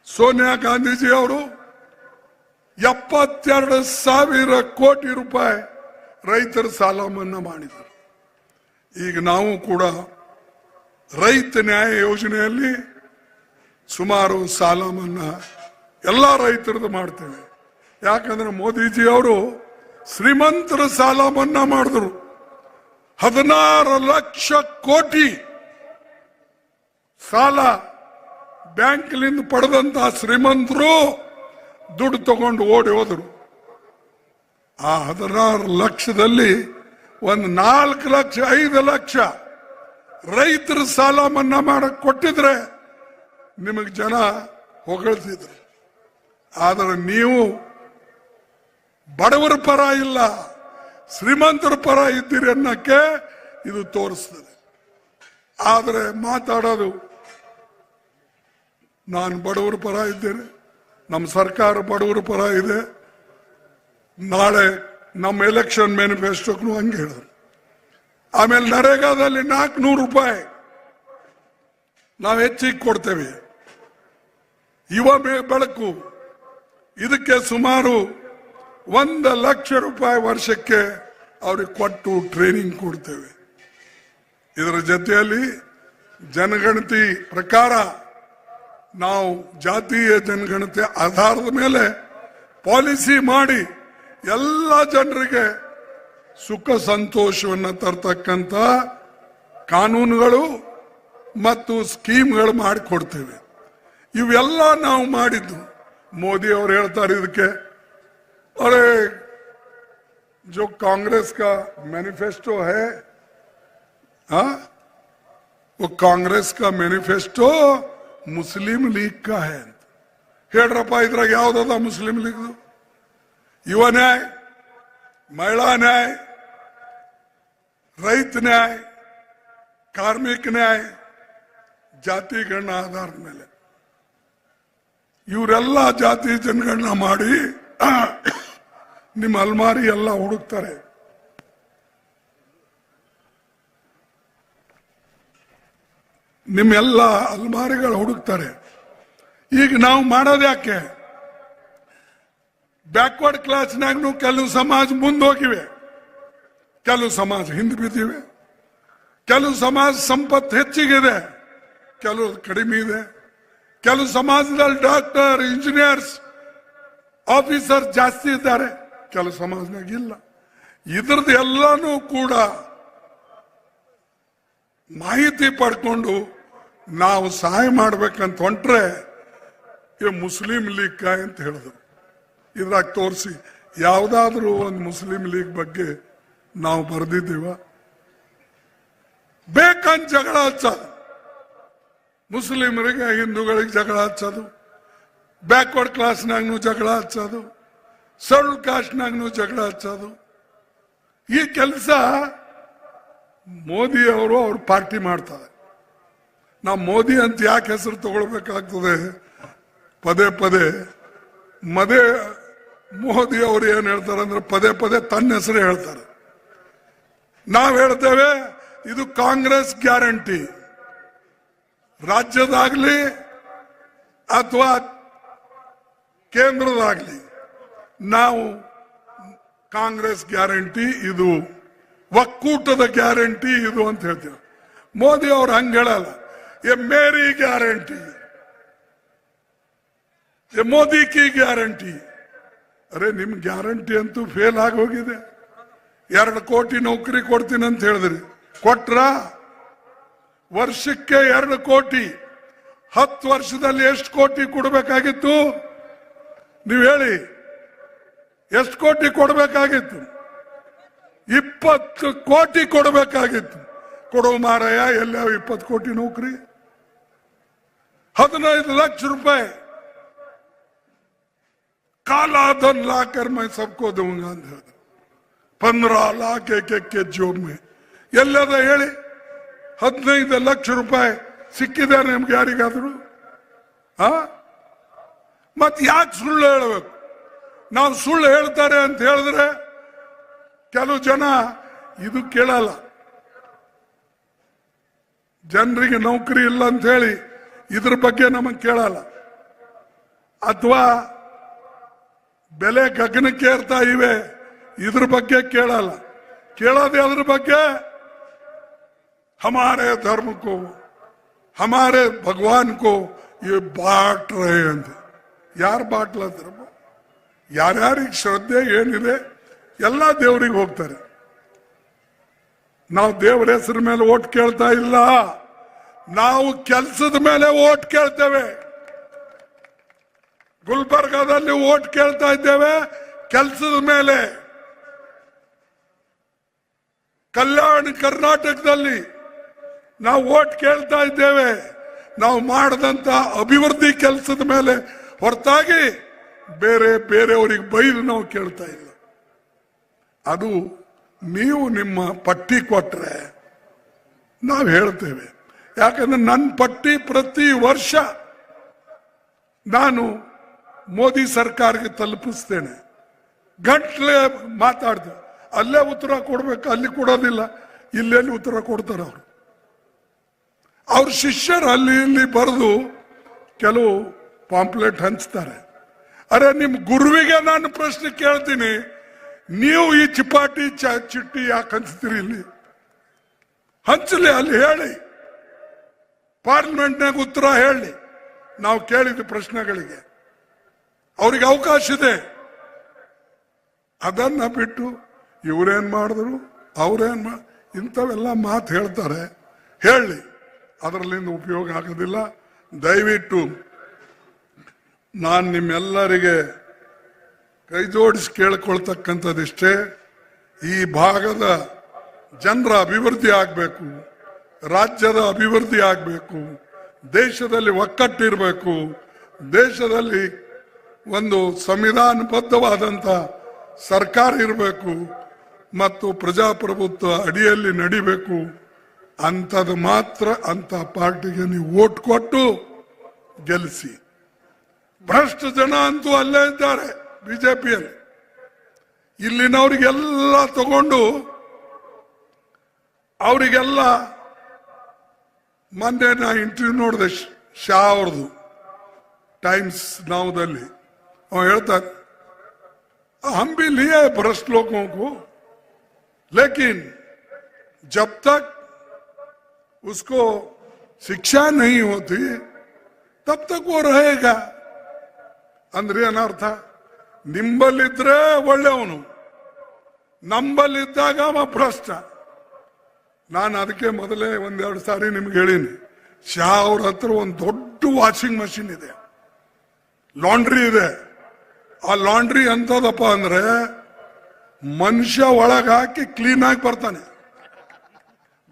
[SPEAKER 1] ಸೋನಿಯಾ ಗಾಂಧೀಜಿ ಅವರು 72,000 ಕೋಟಿ ರೂಪಾಯಿ ರೈತರ ಸಾಲ ಮನ್ನಾ ಮಾಡಿದರು. ಈಗ ನಾವು ಕೂಡ ರೈತ ನ್ಯಾಯ ಯೋಜನೆಯಲ್ಲಿ ಸುಮಾರು ಸಾಲ ಮನ್ನಾ ಎಲ್ಲ ರೈತರದ್ದು ಮಾಡ್ತೇವೆ. ಯಾಕಂದ್ರೆ ಮೋದಿಜಿ ಅವರು ಶ್ರೀಮಂತರ ಸಾಲ ಮನ್ನಾ ಮಾಡಿದ್ರು. 16 ಲಕ್ಷ ಕೋಟಿ ಸಾಲ ಬ್ಯಾಂಕ್ಲಿಂದ ಪಡೆದಂತ ಶ್ರೀಮಂತರು ದುಡ್ಡು ತಗೊಂಡು ಓಡಿ ಹೋದರು. ಆ 16 ಲಕ್ಷದಲ್ಲಿ ಒಂದು 4 ಲಕ್ಷ 5 ಲಕ್ಷ ರೈತರ ಸಾಲ ಮನ್ನಾ ಮಾಡಕ್ ಕೊಟ್ಟಿದ್ರೆ ನಿಮಗೆ ಜನ ಹೊಗಳ್ತಿದ್ರು. ಆದರೆ ನೀವು ಬಡವರ ಪರ ಇಲ್ಲ, ಶ್ರೀಮಂತರ ಪರ ಇದ್ದೀರಿ ಅನ್ನಕ್ಕೆ ಇದು ತೋರಿಸ್ತದೆ. ಆದರೆ ಮಾತಾಡೋದು ನಾನು ಬಡವರ ಪರ ಇದ್ದೇನೆ, ನಮ್ಮ ಸರ್ಕಾರ ಬಡವರ ಪರ ಇದೆ, ನಾಳೆ ನಮ್ಮ ಎಲೆಕ್ಷನ್ ಮ್ಯಾನಿಫೆಸ್ಟೋಕ್ಕೂ ಹಂಗೆ ಹೇಳಿದ್ರು. ಆಮೇಲೆ ನರೇಗಾದಲ್ಲಿ 400 ರೂಪಾಯಿ ನಾವು ಹೆಚ್ಚಿಗೆ ಕೊಡ್ತೇವೆ. ಯುವ ಬೆಳಕು ಇದಕ್ಕೆ ಸುಮಾರು 1,00,000 ರೂಪಾಯಿ ವರ್ಷಕ್ಕೆ ಅವ್ರಿಗೆ ಕೊಟ್ಟು ಟ್ರೈನಿಂಗ್ ಕೊಡ್ತೇವೆ. ಇದರ ಜೊತೆಯಲ್ಲಿ ಜನಗಣತಿ ಪ್ರಕಾರ ನಾವು ಜಾತೀಯ ಜನಗಣತಿ ಆಧಾರದ ಮೇಲೆ ಪಾಲಿಸಿ ಮಾಡಿ ಎಲ್ಲ ಜನರಿಗೆ ಸುಖ ಸಂತೋಷವನ್ನು ತರ್ತಕ್ಕಂಥ ಕಾನೂನುಗಳು ಮತ್ತು ಸ್ಕೀಮ್ಗಳು ಮಾಡಿಕೊಡ್ತೇವೆ. ಇವೆಲ್ಲ ನಾವು ಮಾಡಿದ್ದು. ಮೋದಿ ಅವರು ಹೇಳ್ತಾರೆ ಇದಕ್ಕೆ, अरे जो कांग्रेस का मैनिफेस्टो है, हाँ, वो कांग्रेस का मैनिफेस्टो मुस्लिम लीग का है. ಹೇಳ್ರಪ್ಪ, ಇದ್ರಾಗ ಯಾವ್ದದ ಮುಸ್ಲಿಂ ಲೀಗ್? ಯುವ ನ್ಯಾಯ, ಮಹಿಳಾ ನ್ಯಾಯ, ರೈತ ನ್ಯಾಯ, ಕಾರ್ಮಿಕ ನ್ಯಾಯ, ಜಾತಿ ಗಣ ಆಧಾರದ ಮೇಲೆ ಇವರೆಲ್ಲ ಜಾತಿ ಜನಗಣನ ಮಾಡಿ ನಿಮ್ಮ ಅಲ್ಮಾರಿ ಎಲ್ಲ ಹುಡುಕ್ತಾರೆ. ನಿಮ್ಮೆಲ್ಲ ಅಲ್ಮಾರಿಗಳು ಹುಡುಕ್ತಾರೆ. ಈಗ ನಾವು ಮಾಡೋದು ಯಾಕೆ? ಬ್ಯಾಕ್ವರ್ಡ್ ಕ್ಲಾಸ್ನಾಗೂ ಕೆಲವು ಸಮಾಜ ಮುಂದೋಗಿವೆ, ಕೆಲವು ಸಮಾಜ ಹಿಂದೆ ಬಿದ್ದಿವೆ, ಕೆಲವು ಸಮಾಜ ಸಂಪತ್ತು ಹೆಚ್ಚಿಗಿದೆ, ಕೆಲವು ಕಡಿಮೆ ಇದೆ, ಕೆಲವು ಸಮಾಜದಲ್ಲಿ ಡಾಕ್ಟರ್, ಇಂಜಿನಿಯರ್ಸ್, ಆಫೀಸರ್ ಜಾಸ್ತಿ ಇದ್ದಾರೆ, ಕೆಲವು ಸಮಾಜನಾಗ ಇಲ್ಲ. ಇದ್ರದ್ದು ಎಲ್ಲಾನು ಕೂಡ ಮಾಹಿತಿ ಪಡ್ಕೊಂಡು ನಾವು ಸಹಾಯ ಮಾಡ್ಬೇಕಂತ ಹೊಂಟ್ರೆ ಮುಸ್ಲಿಂ ಲೀಗ್ ಕಾಯ್ ಅಂತ ಹೇಳಿದ್ರು. ಇದ್ರಾಗ ತೋರಿಸಿ ಯಾವ್ದಾದ್ರೂ ಒಂದು ಮುಸ್ಲಿಂ ಲೀಗ್ ಬಗ್ಗೆ ನಾವು ಬರೆದಿದ್ದೀವ? ಬೇಕಂತ ಜಗಳ ಹಚ್ಚೋದು, ಮುಸ್ಲಿಮರಿಗೆ ಹಿಂದೂಗಳಿಗೆ ಜಗಳ ಹಚ್ಚೋದು, ಬ್ಯಾಕ್ವರ್ಡ್ ಕ್ಲಾಸ್ನಾಗೂ ಜಗಳ ಹಚ್ಚೋದು, ಶೆಡ್ಯೂಲ್ ಕಾಸ್ಟ್ನಾಗೂ ಜಗಳ ಹಚ್ಚೋದು, ಈ ಕೆಲಸ ಮೋದಿ ಅವರು ಅವ್ರ ಪಾರ್ಟಿ ಮಾಡ್ತಾರೆ. ನಾವು ಮೋದಿ ಅಂತ ಯಾಕೆ ಹೆಸರು ತಗೊಳ್ಬೇಕಾಗ್ತದೆ? ಪದೇ ಪದೇ ಮೋದಿ ಅವರು ಏನ್ ಹೇಳ್ತಾರೆ ಅಂದ್ರೆ ಪದೇ ಪದೇ ತನ್ನ ಹೆಸರು ಹೇಳ್ತಾರೆ. ನಾವು ಹೇಳ್ತೇವೆ ಇದು ಕಾಂಗ್ರೆಸ್ ಗ್ಯಾರಂಟಿ, ರಾಜ್ಯದಾಗ್ಲಿ ಅಥವಾ ಕೇಂದ್ರದಾಗ್ಲಿ ನಾವು ಕಾಂಗ್ರೆಸ್ ಗ್ಯಾರಂಟಿ ಇದು, ಒಕ್ಕೂಟದ ಗ್ಯಾರಂಟಿ ಇದು ಅಂತ ಹೇಳ್ತೇವೆ. ಮೋದಿ ಅವರು ಹಂಗೆ ಹೇಳಲ್ಲ, A Mary guarantee, Modi Ki guarantee. ಅರೆ ನಿಮ್ ಗ್ಯಾರಂಟಿ ಅಂತೂ ಫೇಲ್ ಆಗಿ ಹೋಗಿದೆ. 2 ಕೋಟಿ ನೌಕರಿ ಕೊಡ್ತೀನಿ ಅಂತ ಹೇಳಿದ್ರಿ, ಕೊಟ್ರ? ವರ್ಷಕ್ಕೆ 2 ಕೋಟಿ. 10 ವರ್ಷದಲ್ಲಿ ಎಷ್ಟು ಕೋಟಿ ಕೊಡಬೇಕಾಗಿತ್ತು ನೀವು ಹೇಳಿ? ಎಷ್ಟು ಕೋಟಿ ಕೊಡಬೇಕಾಗಿತ್ತು? 20 ಕೋಟಿ ಕೊಡಬೇಕಾಗಿತ್ತು. ಕೊಡೋ ಮಾರಾಯ, ಎಲ್ಲ 20 ಕೋಟಿ ನೌಕರಿ? 15 ಲಕ್ಷ ರೂಪಾಯಿ काला धन लाकर मैं सबको दूंगा ಅಂತ ಹೇಳಿದ್ರು. 15 लाख एक ಜೋಬ್ में. ಎಲ್ಲದ ಹೇಳಿ? 15 ಲಕ್ಷ ರೂಪಾಯಿ ಸಿಕ್ಕಿದೆ ನಿಮ್ಗೆ ಯಾರಿಗಾದ್ರು? ಮತ್ ಯಾಕೆ ಸುಳ್ಳು ಹೇಳಬೇಕು? ನಾವು ಸುಳ್ಳು ಹೇಳ್ತಾರೆ ಅಂತ ಹೇಳಿದ್ರೆ ಕೆಲವು ಜನ ಇದು ಕೇಳಲ್ಲ. ಜನರಿಗೆ ನೌಕರಿ ಇಲ್ಲ ಅಂತ ಹೇಳಿ ಇದ್ರ ಬಗ್ಗೆ ನಮಗೆ ಕೇಳಲ್ಲ. ಅಥವಾ ಬೆಲೆ ಗಗನಕ್ಕೆ ಏರ್ತಾ ಇವೆ, ಇದ್ರ ಬಗ್ಗೆ ಕೇಳಲ್ಲ. ಕೇಳೋದೇ ಅದ್ರ ಬಗ್ಗೆ, हमारे धर्म को, हमारे भगवान को ये बांट रहे ಅಂತ. ಯಾರು ಬಾಟ್ಲತ್ರ? ಯಾರ್ಯಾರಿಗೆ ಶ್ರದ್ಧೆ ಏನಿದೆ ಎಲ್ಲ ದೇವರಿಗೆ ಹೋಗ್ತಾರೆ. ನಾವು ದೇವರ ಹೆಸರ ಮೇಲೆ ಓಟ್ ಕೇಳ್ತಾ ಇಲ್ಲ, ನಾವು ಕೆಲಸದ ಮೇಲೆ ಓಟ್ ಕೇಳ್ತೇವೆ. ಗುಲ್ಬರ್ಗಾದಲ್ಲಿ ಓಟ್ ಕೇಳ್ತಾ ಇದ್ದೇವೆ ಕೆಲಸದ ಮೇಲೆ. ಕಲ್ಯಾಣ ಕರ್ನಾಟಕದಲ್ಲಿ ನಾವು ಓಟ್ ಕೇಳ್ತಾ ಇದ್ದೇವೆ ನಾವು ಮಾಡದಂತ ಅಭಿವೃದ್ಧಿ ಕೆಲಸದ ಮೇಲೆ, ಹೊರತಾಗಿ ಬೇರೆಯವರಿಗೆ ಬೈದು ನಾವು ಕೇಳ್ತಾ ಇಲ್ಲ. ಅದು ನೀವು ನಿಮ್ಮ ಪಟ್ಟಿ ಕೊಟ್ರೆ ನಾವು ಹೇಳ್ತೇವೆ. ಯಾಕಂದ್ರೆ ನನ್ನ ಪಟ್ಟಿ ಪ್ರತಿ ವರ್ಷ ನಾನು ಮೋದಿ ಸರ್ಕಾರಕ್ಕೆ ತಲುಪಿಸ್ತೇನೆ. ಗಂಟ್ಲೆ ಮಾತಾಡ್ತೇವೆ. ಅಲ್ಲೇ ಉತ್ತರ ಕೊಡ್ಬೇಕು, ಅಲ್ಲಿ ಕೊಡೋದಿಲ್ಲ. ಇಲ್ಲೆಲ್ಲಿ ಉತ್ತರ ಕೊಡ್ತಾರೆ ಅವರು. ಅವ್ರ ಶಿಷ್ಯರು ಅಲ್ಲಿ ಇಲ್ಲಿ ಬರೆದು ಕೆಲವು ಪಾಂಪ್ಲೆಟ್ ಹಂಚ್ತಾರೆ. ಅರೆ ನಿಮ್ಮ ಗುರುವಿಗೆ ನಾನು ಪ್ರಶ್ನೆ ಕೇಳ್ತೀನಿ, ನೀವು ಈ ಚಿಪಾಟಿ ಚಿಟ್ಟಿ ಯಾಕೆ ಹಂಚ್ತೀರಿ? ಇಲ್ಲಿ ಹಂಚಲಿ, ಅಲ್ಲಿ ಹೇಳಿ, ಪಾರ್ಲಿಮೆಂಟ್ನಾಗ ಉತ್ತರ ಹೇಳಿ ನಾವು ಕೇಳಿದ ಪ್ರಶ್ನೆಗಳಿಗೆ. ಅವ್ರಿಗೆ ಅವಕಾಶ ಇದೆ. ಅದನ್ನ ಬಿಟ್ಟು ಇವರೇನ್ ಮಾಡಿದ್ರು, ಅವ್ರೇನ್ ಇಂಥವೆಲ್ಲ ಮಾತು ಹೇಳ್ತಾರೆ. ಹೇಳಿ, ಅದರಲ್ಲಿಂದ ಉಪಯೋಗ ಆಗೋದಿಲ್ಲ. ದಯವಿಟ್ಟು ನಾನು ನಿಮ್ಮೆಲ್ಲರಿಗೆ ಕೈ ಜೋಡಿಸಿ ಕೇಳ್ಕೊಳ್ತಕ್ಕಂಥದ್ದಿಷ್ಟೇ. ಈ ಭಾಗದ ಜನರ ಅಭಿವೃದ್ಧಿ ಆಗಬೇಕು, ರಾಜ್ಯದ ಅಭಿವೃದ್ಧಿ ಆಗಬೇಕು, ದೇಶದಲ್ಲಿ ಒಕ್ಕಟ್ಟಿರಬೇಕು, ದೇಶದಲ್ಲಿ ಒಂದು ಸಂವಿಧಾನಬದ್ಧವಾದಂಥ ಸರ್ಕಾರ ಇರಬೇಕು ಮತ್ತು ಪ್ರಜಾಪ್ರಭುತ್ವ ಅಡಿಯಲ್ಲಿ ನಡಿಬೇಕು. ಅಂಥದ್ದು ಮಾತ್ರ ಅಂಥ ಪಾರ್ಟಿಗೆ ನೀವು ಓಟ್ ಕೊಟ್ಟು ಗೆಲ್ಲಿಸಿ. ಭ್ರಷ್ಟ ಜನ ಅಂತೂ ಅಲ್ಲೇ ಇದ್ದಾರೆ ಬಿಜೆಪಿಯಲ್ಲಿ. ಇಲ್ಲಿನವರಿಗೆಲ್ಲ ತಗೊಂಡು ಅವರಿಗೆಲ್ಲ ಮೊನ್ನೆ ನಾ ಇಂಟರ್ವ್ಯೂ ನೋಡಿದೆ ಶಾ ಅವ್ರದ್ದು टाइम्स नावದಲ್ಲಿ. ಅವನು ಹೇಳ್ತಾನೆ, हम भी लिए भ्रष्ट लोगों को, लेकिन जब तक उसको शिक्षा नहीं होती तब तक वो रहेगा. ಅಂದ್ರೆ ಏನರ್ಥ? ನಿಂಬಲ್ಲಿದ್ರೆ ಒಳ್ಳೆಯವನು, ನಂಬಲ್ಲಿದ್ದಾಗ ಅವ ಭ್ರಷ್ಟ. ನಾನು ಅದಕ್ಕೆ ಮೊದಲೇ 1-2 ಸಾರಿ ನಿಮ್ಗೆ ಹೇಳಿನಿ, ಶಾ ಅವ್ರ ಹತ್ರ ಒಂದು ದೊಡ್ಡ ವಾಷಿಂಗ್ ಮಷಿನ್ ಇದೆ, ಲಾಂಡ್ರಿ ಇದೆ. ಆ ಲಾಂಡ್ರಿ ಎಂತದಪ್ಪ ಅಂದ್ರೆ ಮನುಷ್ಯ ಒಳಗೆ ಹಾಕಿ ಕ್ಲೀನ್ ಆಗಿ ಬರ್ತಾನೆ.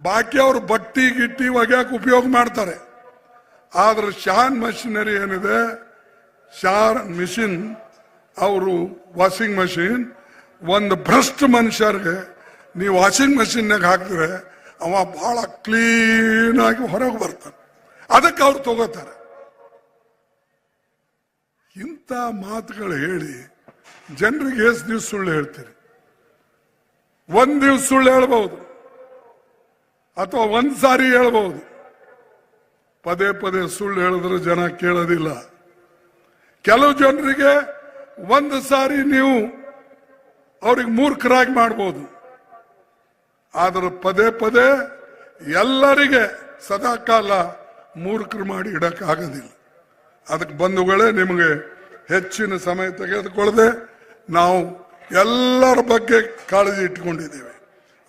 [SPEAKER 1] ಬಾಕಿ ಅವ್ರು ಬಟ್ಟಿ ಗಿಟ್ಟಿ ಒಗ್ಯಾಕೆ ಉಪಯೋಗ ಮಾಡ್ತಾರೆ. ಆದ್ರೆ ಶಾನ್ ಮಷಿನರಿ ಏನಿದೆ, ಶಾನ್ ಮಿಷಿನ್, ಅವರು ವಾಷಿಂಗ್ ಮಷಿನ್, ಒಂದು ಭ್ರಷ್ಟ ಮನುಷ್ಯರಿಗೆ ನೀವು ವಾಷಿಂಗ್ ಮಷಿನ್ನಾಗ ಹಾಕಿದ್ರೆ ಅವ ಬಹಳ ಕ್ಲೀನ್ ಆಗಿ ಹೊರಗೆ ಬರ್ತಾನೆ. ಅದಕ್ಕೆ ಅವ್ರು ತಗೋತಾರೆ. ಇಂಥ ಮಾತುಗಳು ಹೇಳಿ ಜನರಿಗೆ ಎಷ್ಟು ದಿವಸ ಸುಳ್ಳು ಹೇಳ್ತೀರಿ? 1 ದಿವಸ ಸುಳ್ಳು ಹೇಳ್ಬಹುದು, ಅಥವಾ 1 ಸಾರಿ ಹೇಳ್ಬಹುದು. ಪದೇ ಪದೇ ಸುಳ್ಳು ಹೇಳಿದ್ರೆ ಜನ ಕೇಳೋದಿಲ್ಲ. ಕೆಲವು ಜನರಿಗೆ 1 ಸಾರಿ ನೀವು ಅವ್ರಿಗೆ ಮೂರ್ಖರಾಗಿ ಮಾಡ್ಬೋದು, ಆದ್ರೆ ಪದೇ ಪದೇ ಎಲ್ಲರಿಗೆ ಸದಾಕಾಲ ಮೂರ್ಖರು ಮಾಡಿ ಇಡಕ್ಕಾಗೋದಿಲ್ಲ. ಅದಕ್ಕೆ ಬಂಧುಗಳೇ, ನಿಮಗೆ ಹೆಚ್ಚಿನ ಸಮಯ ತೆಗೆದುಕೊಳ್ಳದೆ ನಾವು ಎಲ್ಲರ ಬಗ್ಗೆ ಕಾಳಜಿ ಇಟ್ಟುಕೊಂಡಿದ್ದೇವೆ.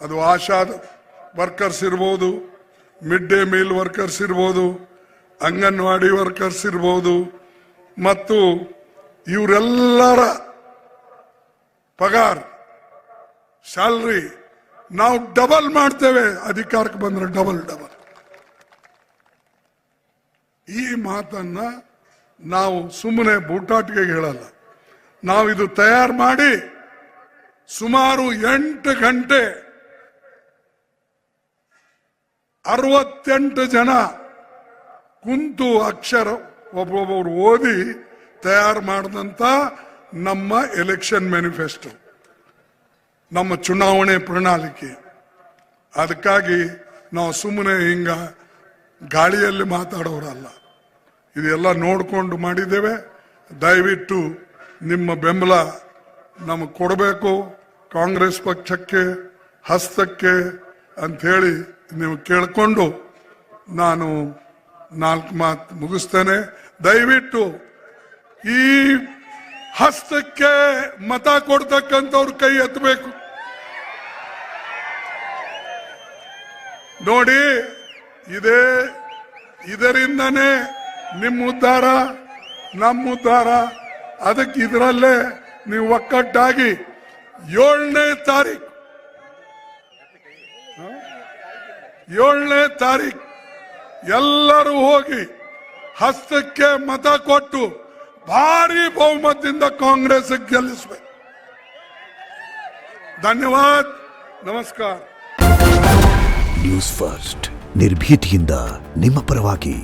[SPEAKER 1] ಅದು ಆಶಾ ವರ್ಕರ್ಸ್ ಇರ್ಬೋದು, ಮಿಡ್ ಡೇ ಮೀಲ್ ವರ್ಕರ್ಸ್ ಇರ್ಬೋದು, ಅಂಗನವಾಡಿ ವರ್ಕರ್ಸ್ ಇರ್ಬೋದು, ಮತ್ತು ಇವರೆಲ್ಲರ ಪಗಾರ ಸ್ಯಾಲ್ರಿ ನಾವು ಡಬಲ್ ಮಾಡ್ತೇವೆ. ಅಧಿಕಾರಕ್ಕೆ ಬಂದ್ರೆ ಡಬಲ್. ಈ ಮಾತನ್ನ ನಾವು ಸುಮ್ಮನೆ ಬೂಟಾಟಿಗೆ ಹೇಳಲ್ಲ. ನಾವು ಇದು ತಯಾರು ಮಾಡಿ ಸುಮಾರು 8 ಗಂಟೆ 68 ಜನ ಕುಂತು ಅಕ್ಷರ ಒಬ್ಬೊಬ್ಬರು ಓದಿ ತಯಾರು ಮಾಡಿದಂತ ನಮ್ಮ ಎಲೆಕ್ಷನ್ ಮ್ಯಾನಿಫೆಸ್ಟೋ, ನಮ್ಮ ಚುನಾವಣೆ ಪ್ರಣಾಳಿಕೆ. ಅದಕ್ಕಾಗಿ ನಾವು ಸುಮ್ಮನೆ ಹಿಂಗ ಗಾಳಿಯಲ್ಲಿ ಮಾತಾಡೋರಲ್ಲ, ಇದೆಲ್ಲ ನೋಡಿಕೊಂಡು ಮಾಡಿದ್ದೇವೆ. ದಯವಿಟ್ಟು ನಿಮ್ಮ ಬೆಂಬಲ ನಮಗೆ ಕೊಡಬೇಕು, ಕಾಂಗ್ರೆಸ್ ಪಕ್ಷಕ್ಕೆ ಹಸ್ತಕ್ಕೆ ಅಂಥೇಳಿ ನೀವು ಕೇಳಿಕೊಂಡು ನಾನು 4 ಮಾತು ಮುಗಿಸ್ತೇನೆ. ದಯವಿಟ್ಟು ಈ ಹಸ್ತಕ್ಕೆ ಮತ ಕೊಡ್ತಕ್ಕಂಥವ್ರ ಕೈ ಎತ್ತಬೇಕು. ನೋಡಿ, ಇದರಿಂದನೇ ನಿಮ್ಮ ಉದ್ಧಾರ, ನಮ್ಮ ಉದ್ಧಾರ. ಅದಕ್ಕೆ ಇದರಲ್ಲೇ ನೀವು ಒಕ್ಕಟ್ಟಾಗಿ 7ನೇ ತಾರೀಕು ಎಲ್ಲರೂ ಹೋಗಿ ಹಸ್ತಕ್ಕೆ ಮತ ಕೊಟ್ಟು ಭಾರಿ ಬಹುಮತದಿಂದ ಕಾಂಗ್ರೆಸ್ ಗೆಲ್ಲಿಸಬೇಕು. ಧನ್ಯವಾದ, ನಮಸ್ಕಾರ.
[SPEAKER 2] ನ್ಯೂಸ್ ಫಸ್ಟ್ ನಿರ್ಭೀತಿಯಿಂದ ನಿಮ್ಮ ಪರವಾಗಿ.